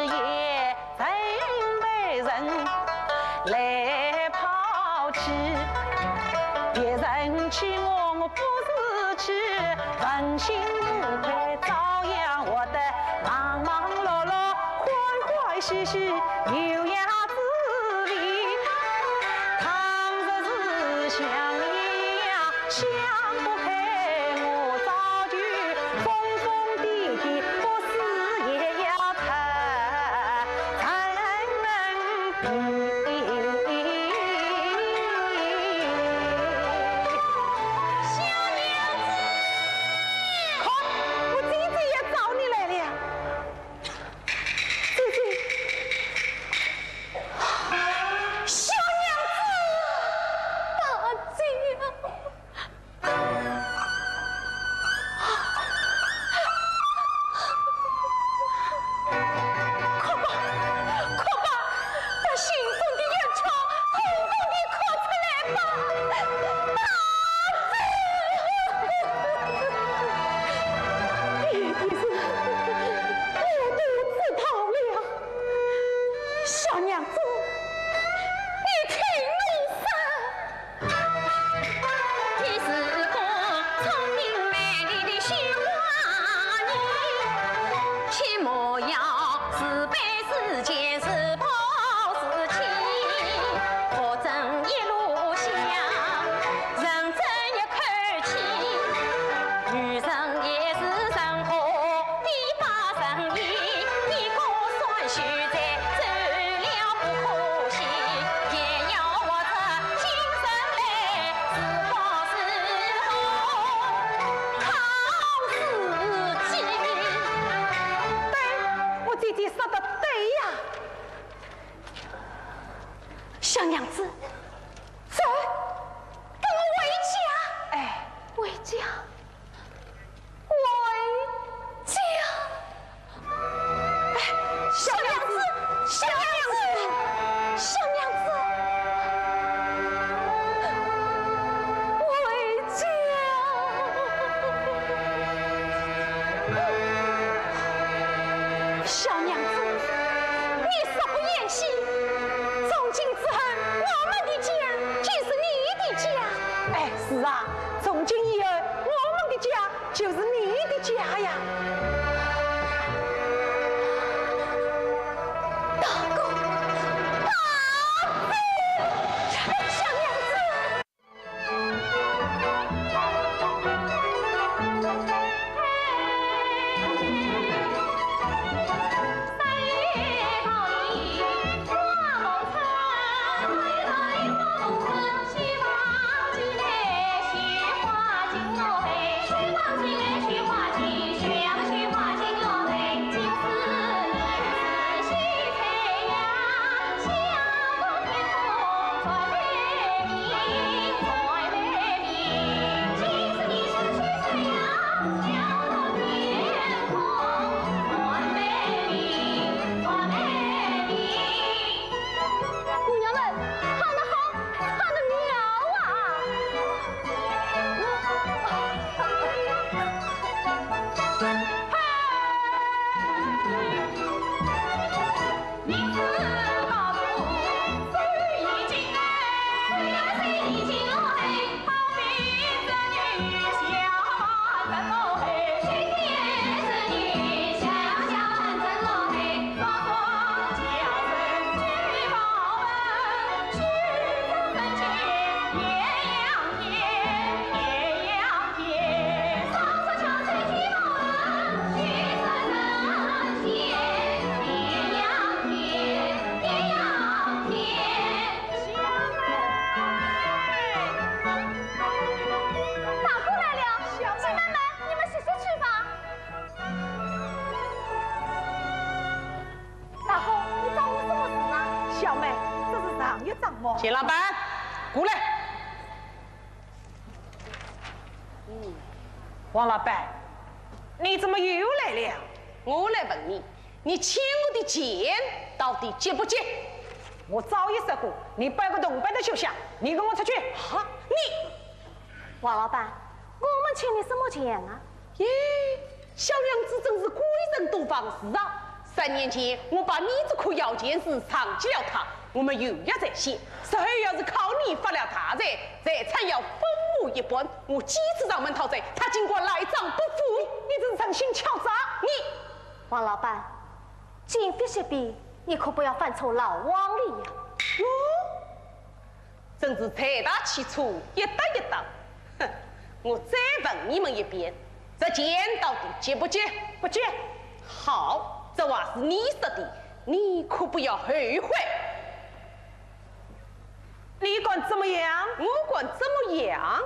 也，真被人来抛弃。别人欺我，我不是欺，人心不配照样活得忙忙碌碌，欢欢喜喜，有样子理。倘若是像一样想不开，我早就疯疯癫癫，不死也要才能比。钱老板，过来。王老板，你怎么又来了？我来问你，你欠我的钱到底结不结？我早已说过，你摆个铜板的休想，你跟我出去。好，你，王老板，我们欠你什么钱啊？耶，小娘子真是贵人多方事啊！3年前我把你这颗药钱是藏起了它，我们又要再写。随后要是靠你发了大财，财产要分我一半。我几次上门讨债，他尽管赖账不付，你真是诚心敲诈你！王老板，今非昔比，你可不要犯错老往里呀！真是财大气粗，一打一打。哼！我再问你们一遍，这钱到底结不结？不结。好，这话是你说的，你可不要后悔。你管怎么样？我管怎么样？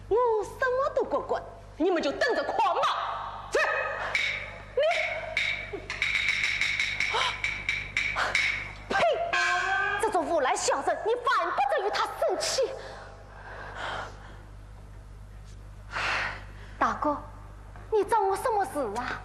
我什么都不管，你们就等着狂骂。去！你，呸！这种无赖小人，你犯不得与他生气。大哥，你找我什么事啊？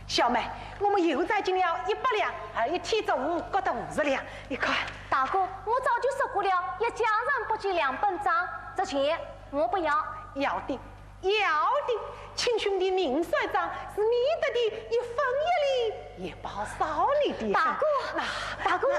小妹，我们又再进了100两，一天中午各得50两，你看。大哥，我早就说过了，一家人不计2本账，这钱我不要。要的，要的，请兄弟明算账，是你得的1分1厘，也报少你的。大哥，大哥。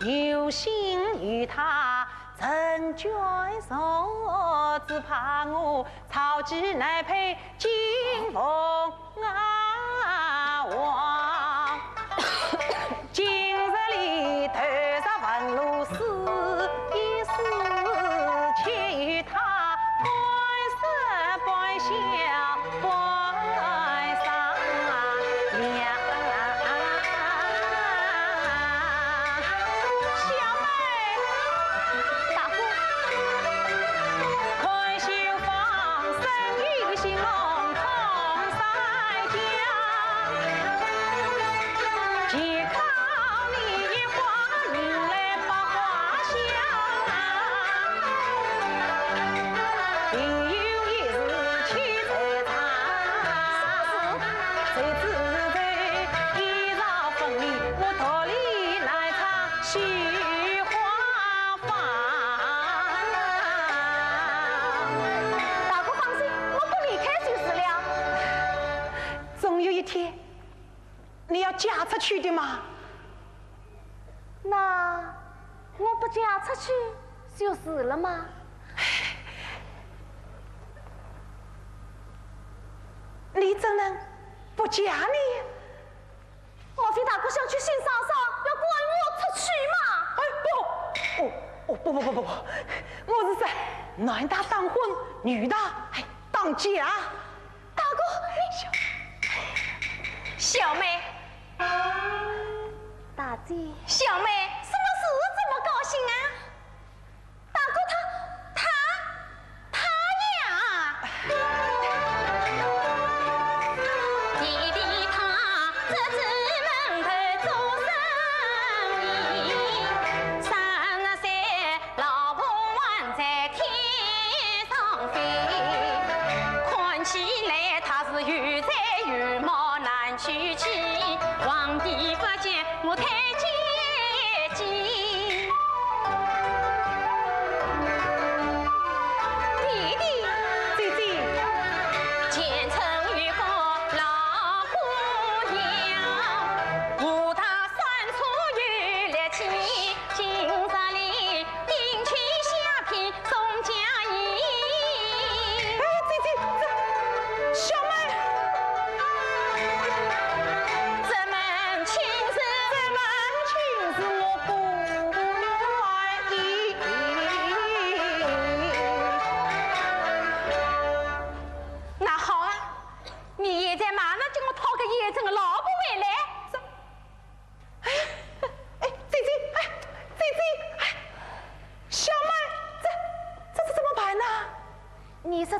有心与他成眷属，只怕我草枝难配金凤凰。今日里头上问路思一思，且与他半生半笑半伤两。嫁出去的吗？那我不嫁出去就死了吗？你怎能不嫁呢？莫非大哥想娶新嫂嫂，要赶我出去吗？哎不，我是说男大当婚，女大当嫁。大哥，小妹。大姐，小妹，什么事这么高兴啊？大哥他呀，弟弟他这只门头做生意，33老婆还在天上飞，看起来他是又财又貌难娶妻。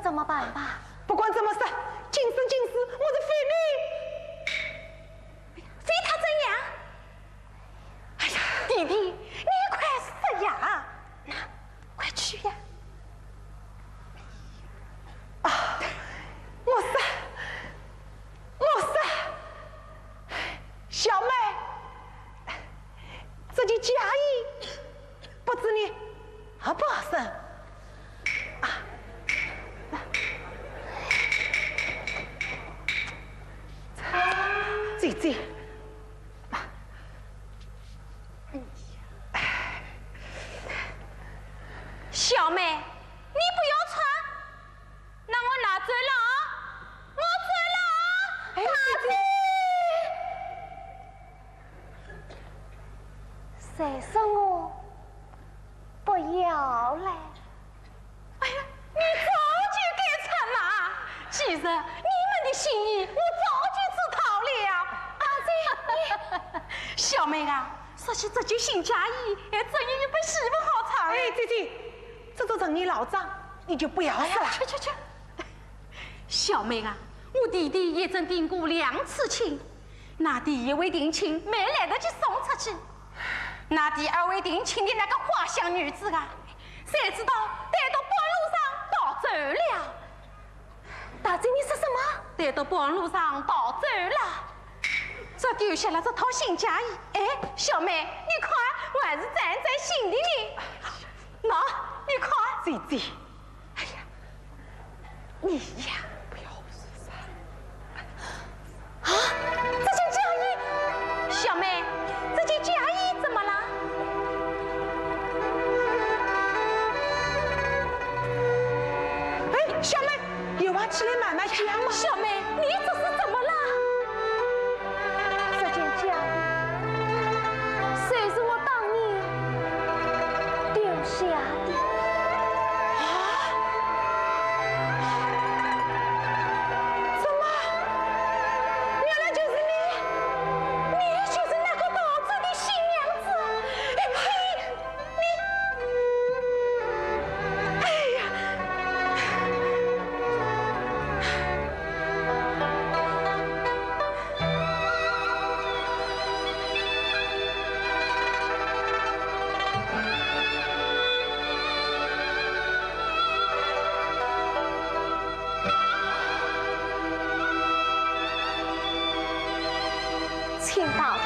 怎么办吧？不管怎么说，今生今世我是非你。非他怎样？哎呀，弟弟，你快说呀！那快去呀！啊，我说，小妹，这件嫁衣不知你合不合身？啊，姐姐。小妹，你不要穿，那我拿走了啊！我走了啊！大姐，谁说我不要嘞？哎呀，你早就该穿了！其实你们的心意我早就知道了。大姐，小妹啊，说起这件新嫁衣，还真有一本媳妇好穿。哎，姐姐。这都成你老账，你就不要了。去！小妹啊，我弟弟也正订过2次亲，那第1位定亲没来得及送出去，那第2位定亲的那个花香女子啊，谁知道带到半路上逃走了。大姐，你说什么？带到半路上逃走了，这丢下了这套新嫁衣。哎，小妹，你看我还是站在心里呢。那。你看，姐姐，哎呀，你呀，不要说啥啊！这件嫁衣，小妹，这件嫁衣怎么了？哎，小妹，有话起来慢慢讲嘛。小妹，你这是怎么了？这件嫁衣，虽是我当年丢下的。请大哥、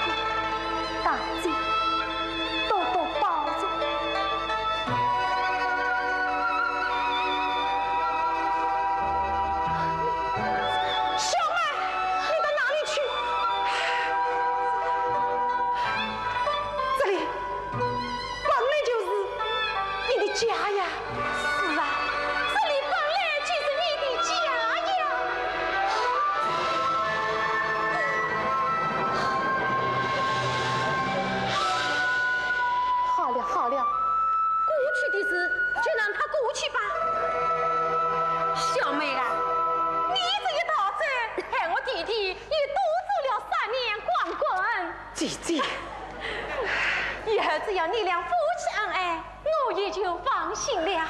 大姐多多包容。小妹，你到哪里去？这里本来就是你的家呀。是啊，这里本来就是你的家呀。好了，过去的事就让它过去吧。小妹啊，你这一逃走，害我弟弟也多走了3年光棍。姐姐，以后只要你俩夫妻恩爱，我也就放心了。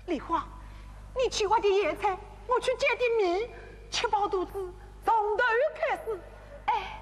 梨花，你去我的野菜，我去解点米，吃饱肚子，从头开始。哎，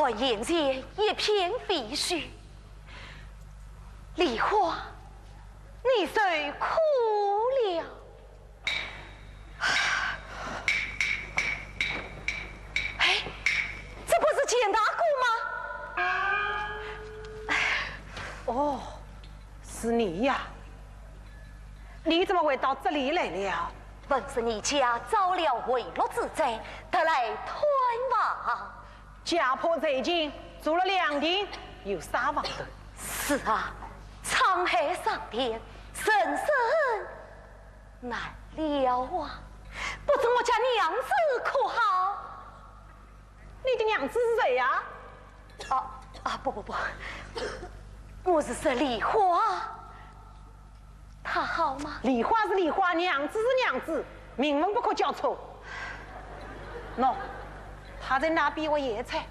眼前一片废墟，梨花，你谁哭了？哎，这不是简大姑吗？哦，是你呀！你怎么会到这里来了？本是你家遭了围落之灾，得来探望。家破贼惊，住了2天，有啥望的？是啊，沧海桑田，生生难料啊！不知我家娘子可好？你的娘子是谁呀？不，我是说梨花，她好吗？梨花是梨花，娘子是娘子，名分不可交错。喏，她在那边我野菜。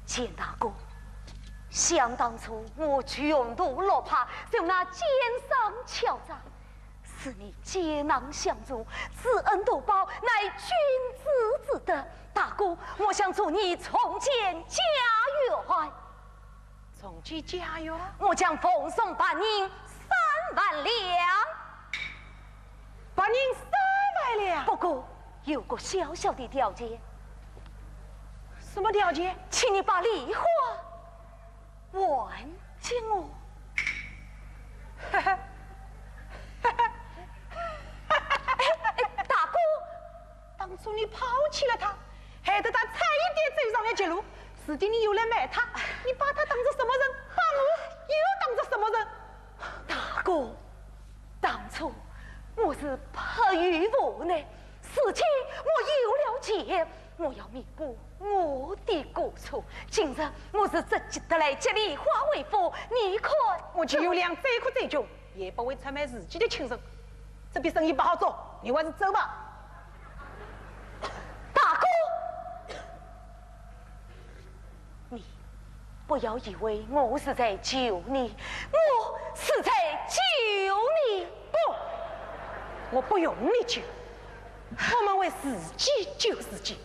简大哥，想当初我穷途落魄，就那肩上敲诈，是你解囊相助，知恩图报，乃君子之德。大哥，我想祝你重建家园。重建家园？我将奉送8银3万两。8银3万两？不过有个小小的条件。什么条件？请你把梨花还给我。大哥，当初你抛弃了他，害得他差一点走上了绝路，使得你又来买他，你把他当做什么人？把我又当做什么人？大哥，当初我是迫于无奈，事情我有了解。我要弥补我的过错，今日我是直接得来接梨花为夫，你看我就有2再苦再穷，也不会出卖自己的亲人。这笔生意不好做，你还是走吧。大哥，你不要以为我是在救你，我是在救你。不，我不用你救，我们为自己救自己。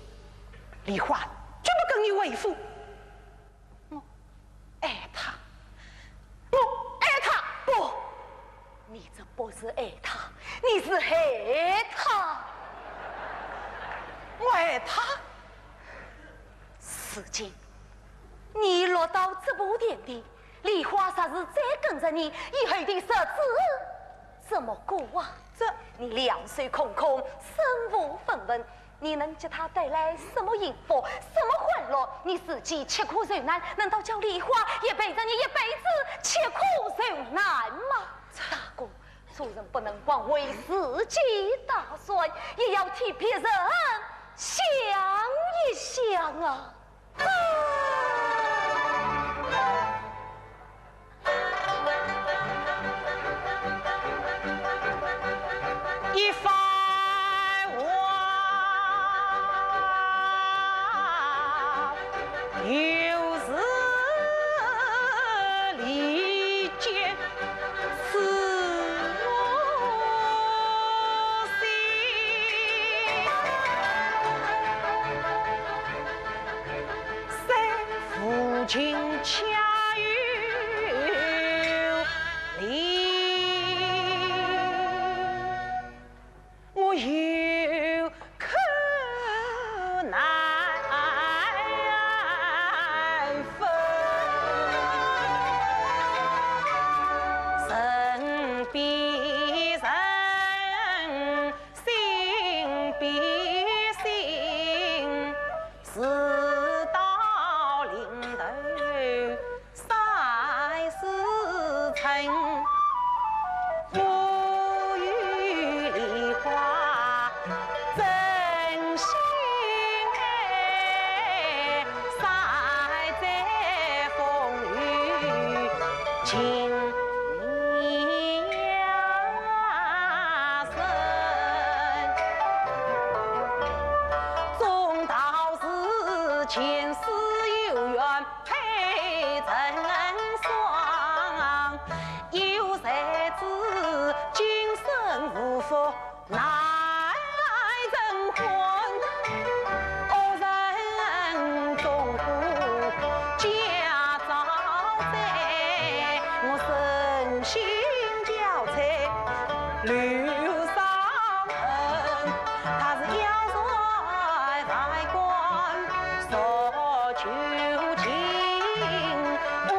梨花绝不跟你为夫。是爱他，你是害他。我爱他。如今你落到这步田地，梨花啥子再跟着你，以后的日子怎么过啊？你两手空空，身无分文，你能给他带来什么幸福，什么欢乐？你自己吃苦受难，难道叫梨花也陪着你一辈子吃苦受难吗？大哥，做人不能光为自己打算，也要替别人想一想啊！一番话又是理解此我心，三父亲恰有理。我有可奈何，人比人，心比心，事到临头赛是成。我与梨花真心爱，赛在风雨尽两生，终到是前世有缘配成双，有谁知今生无福奈人还，恶人终不家遭灾，我身心交瘁留伤痕，他是妖帅在官索求情，无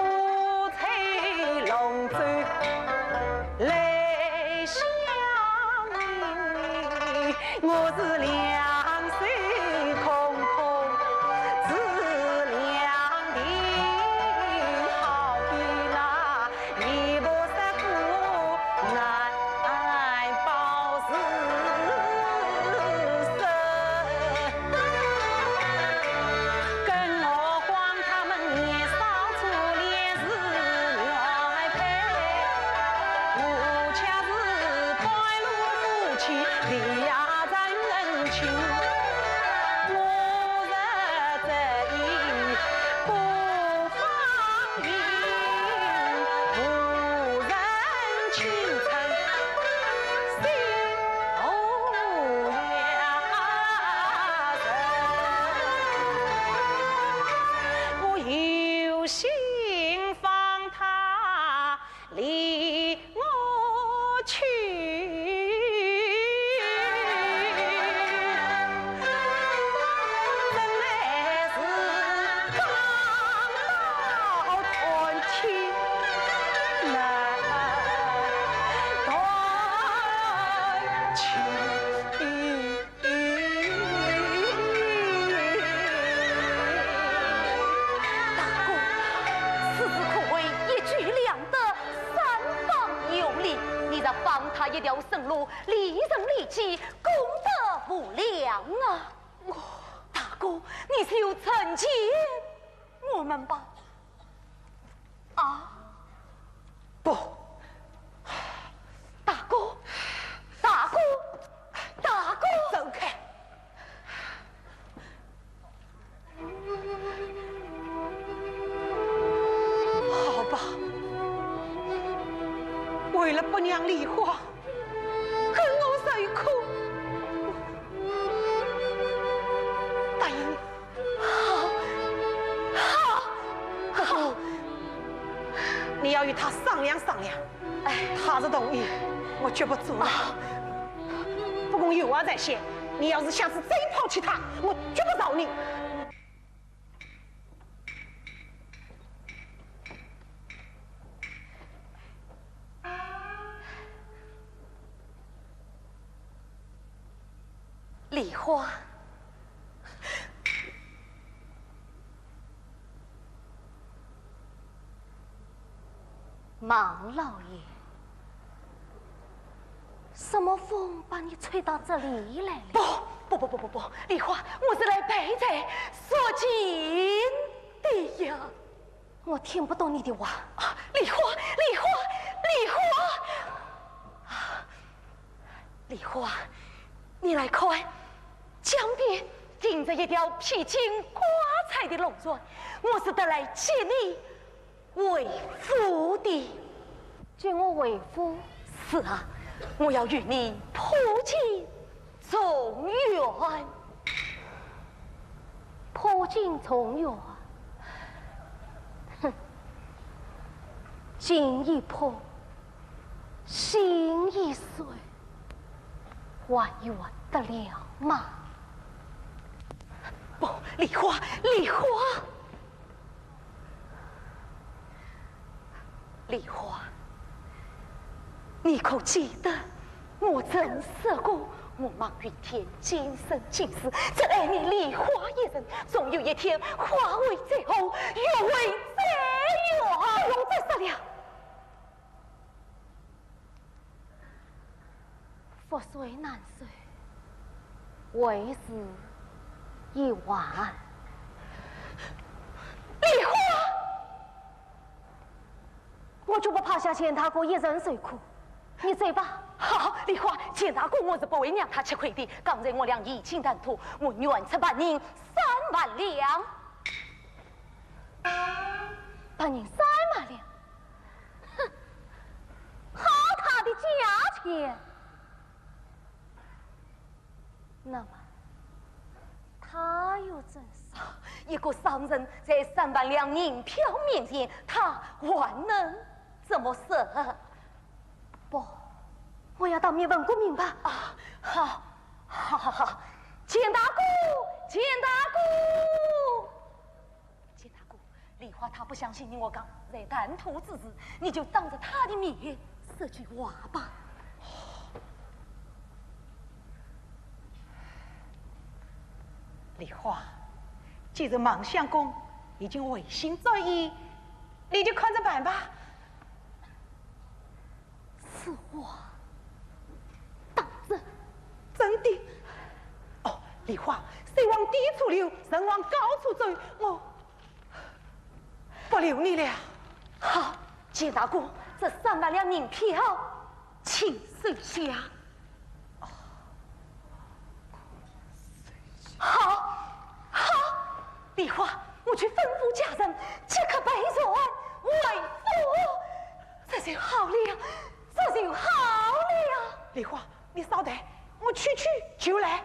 吹龙舟泪相依，我是两手空空，自两鬓，好比那一步三步难保是生，更何况他们年少初恋是原配，我恰是白露夫妻离呀人情，我日这意不放映，无人倾城心无人，我有心放他离我去，真乃是刚到团体难断情。大哥，此事可谓一举两得，三方有利。你若放他一条生路，利人利己，功德无量啊！大哥，你就惩戒我们吧。啊，不，大哥，大哥，大哥，走开！好吧，为了不让梨花跟我受苦，答应你。好，你要与他商量商量，他是同意，我绝不做了。不过有话在先，你要是下次再抛弃他，我绝不饶你。梨花，芒老爷，什么风把你吹到这里来了？不，梨花，我是来陪在说情的呀。我听不懂你的话。梨花，梨花，你来看，江边停着一条披荆挂彩的龙船，我是得来接你为夫的。接我为夫？是啊，我要与你破镜重圆。破镜重圆，哼，镜一破，心一碎，还圆得了吗？不，梨花，你可记得我曾说过，我望云天今生今世只爱你梨花一人，总有一天化为最后，月为最远，不用再说了。覆水难收，为时已晚。梨花，我就不怕下钱他过一人受苦。你走吧。好，梨花，钱大哥我是不会让他吃亏的。刚才我俩一清谈妥，我愿出半银3万两。半银3万两，哼，好他的价钱。那么，他又怎说？一个商人在3万两银票面前，他还能怎么说？不，我要当面问个明白啊！好，钱大姑，梨花他不相信你，我刚在谈吐之时，你就当着他的面说句话吧。梨花，既然芒相公已经违心在意，你就看着办吧。此话当真？真的。哦，梨花，水往低处流，人往高处走，我不留你了。好，钱大哥，这3万两银票，请收下。好，梨花，我去吩咐家人，即刻备船为夫。这就好了。梨花，你稍等，我去就来。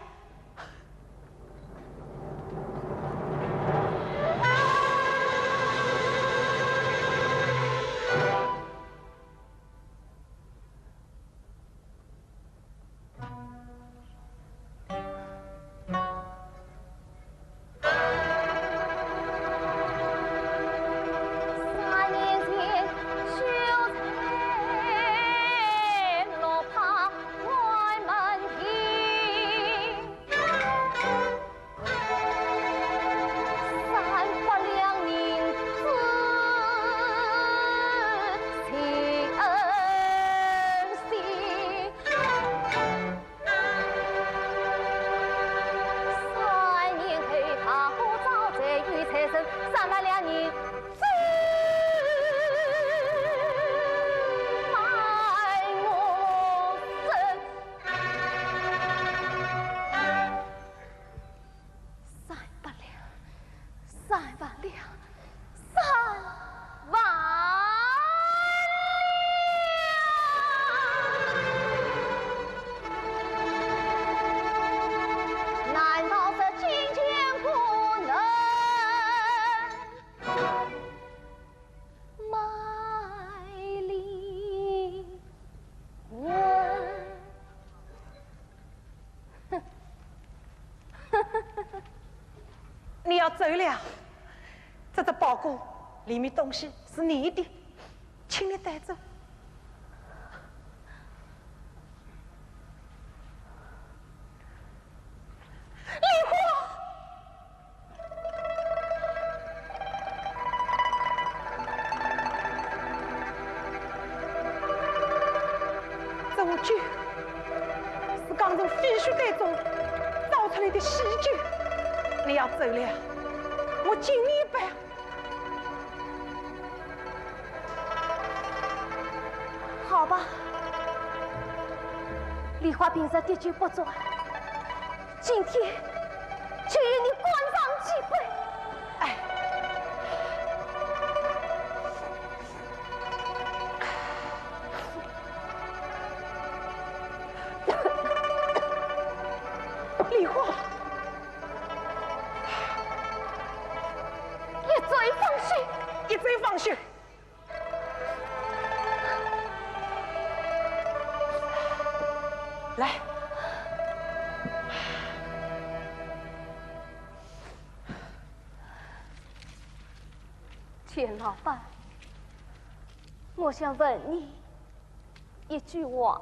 3万两银只卖我身，3万两，3万两，3万两，难道这金钱不能？你要走了，这个包裹里面东西是你的，请你带走。梨花，这酒是刚从废墟袋中倒出来的喜酒，你要走了，我敬你一杯。好吧，梨花平日滴酒不醉，今天就与你灌上几杯。哎，梨花，一醉方休，一醉方休。来，钱老板，我想问你一句话。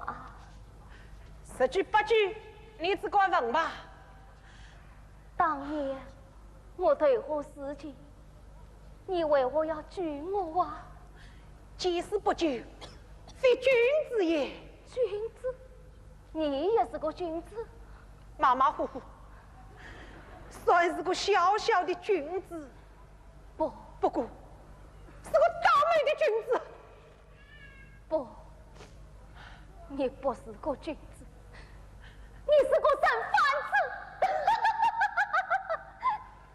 十句八句，你只管问吧。当年我对何事情，你为何要拒我啊？见死不救，非君子也。君子，你也是个君子。马马虎虎，算是个小小的君子。不过是个倒霉的君子。不，你不是个君子，你是个人贩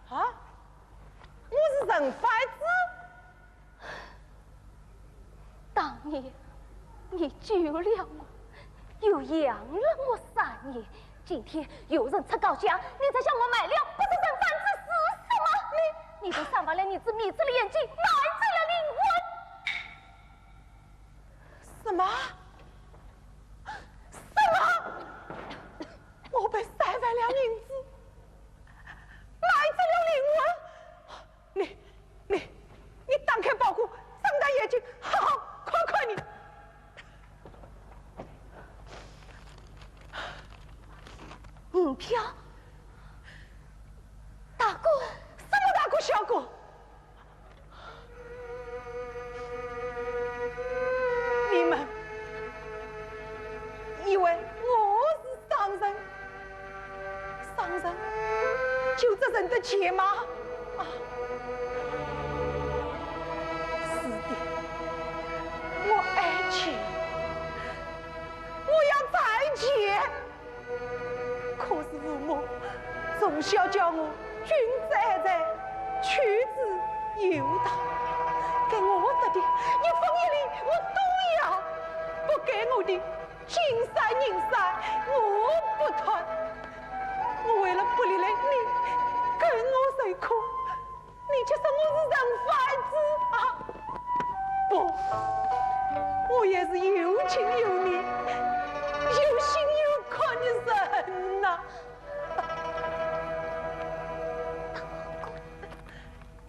子。啊？我是人贩子？当年你救了我，又养了我3年，今天有人出高价，你才向我买了，不是人贩子是什么？你都伤害了你这迷子的眼睛，买走了灵魂。什么？我被3万两银子买走了灵魂！你打开包裹，睁大眼睛，好好看看你。五票，大哥，什么大哥小哥？你们以为我是商人？商人就这人的钱吗？啊，是的，我爱钱，我要财钱。可是父母从小教我君子爱财，取之有道，给我的一分一厘我都要，不给我的金山银山我不贪。我为了不连累你，跟我受苦，你却说我是人贩子啊！不，我也是有情有义、有心有款的人呐、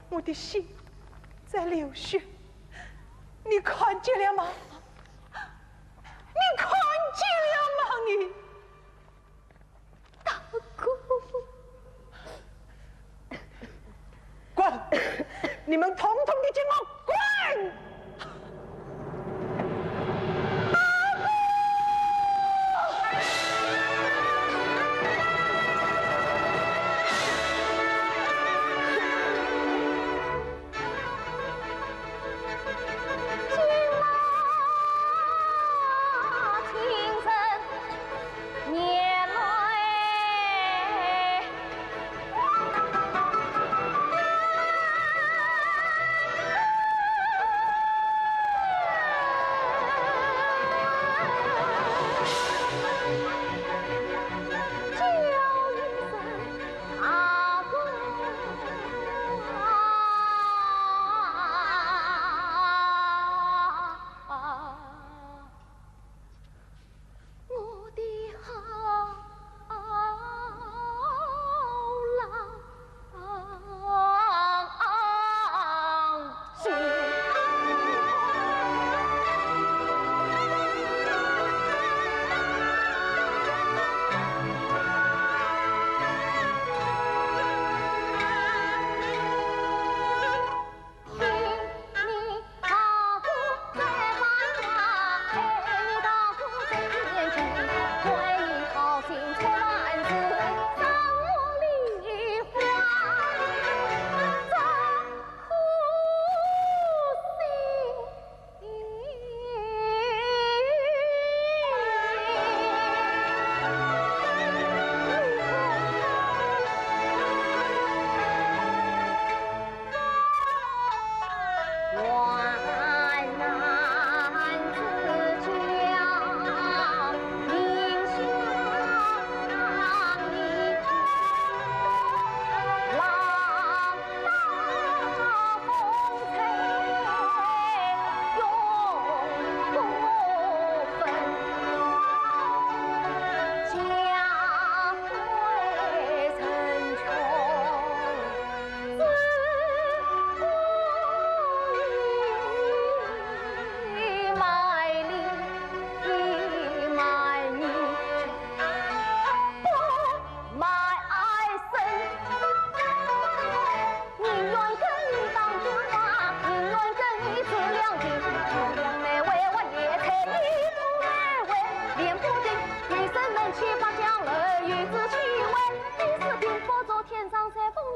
我的心在流血，你看见了吗？你看见了吗？你大哥，滚！你们统统的给我滚！情深年来。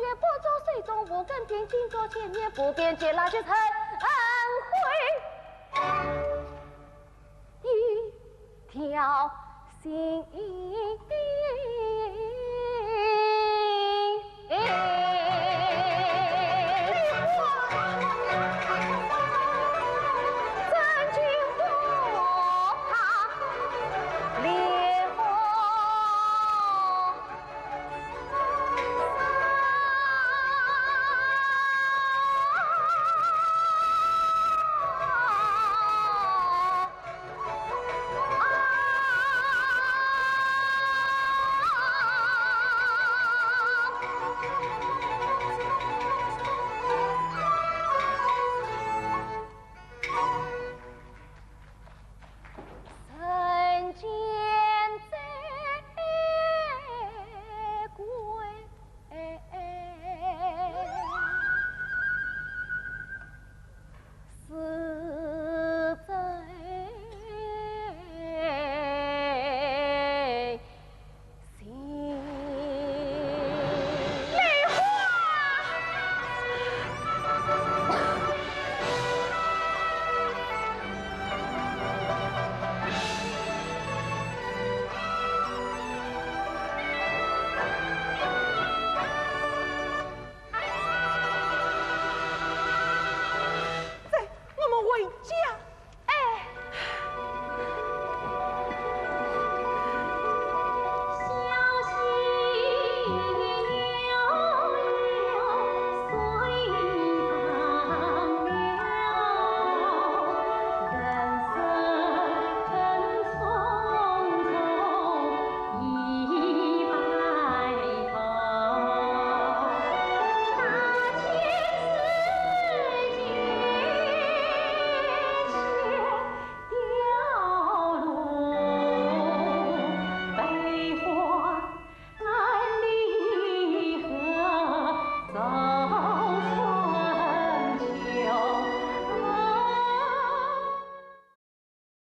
也不做水中无根定，静坐前面不变接拉去才回一条心。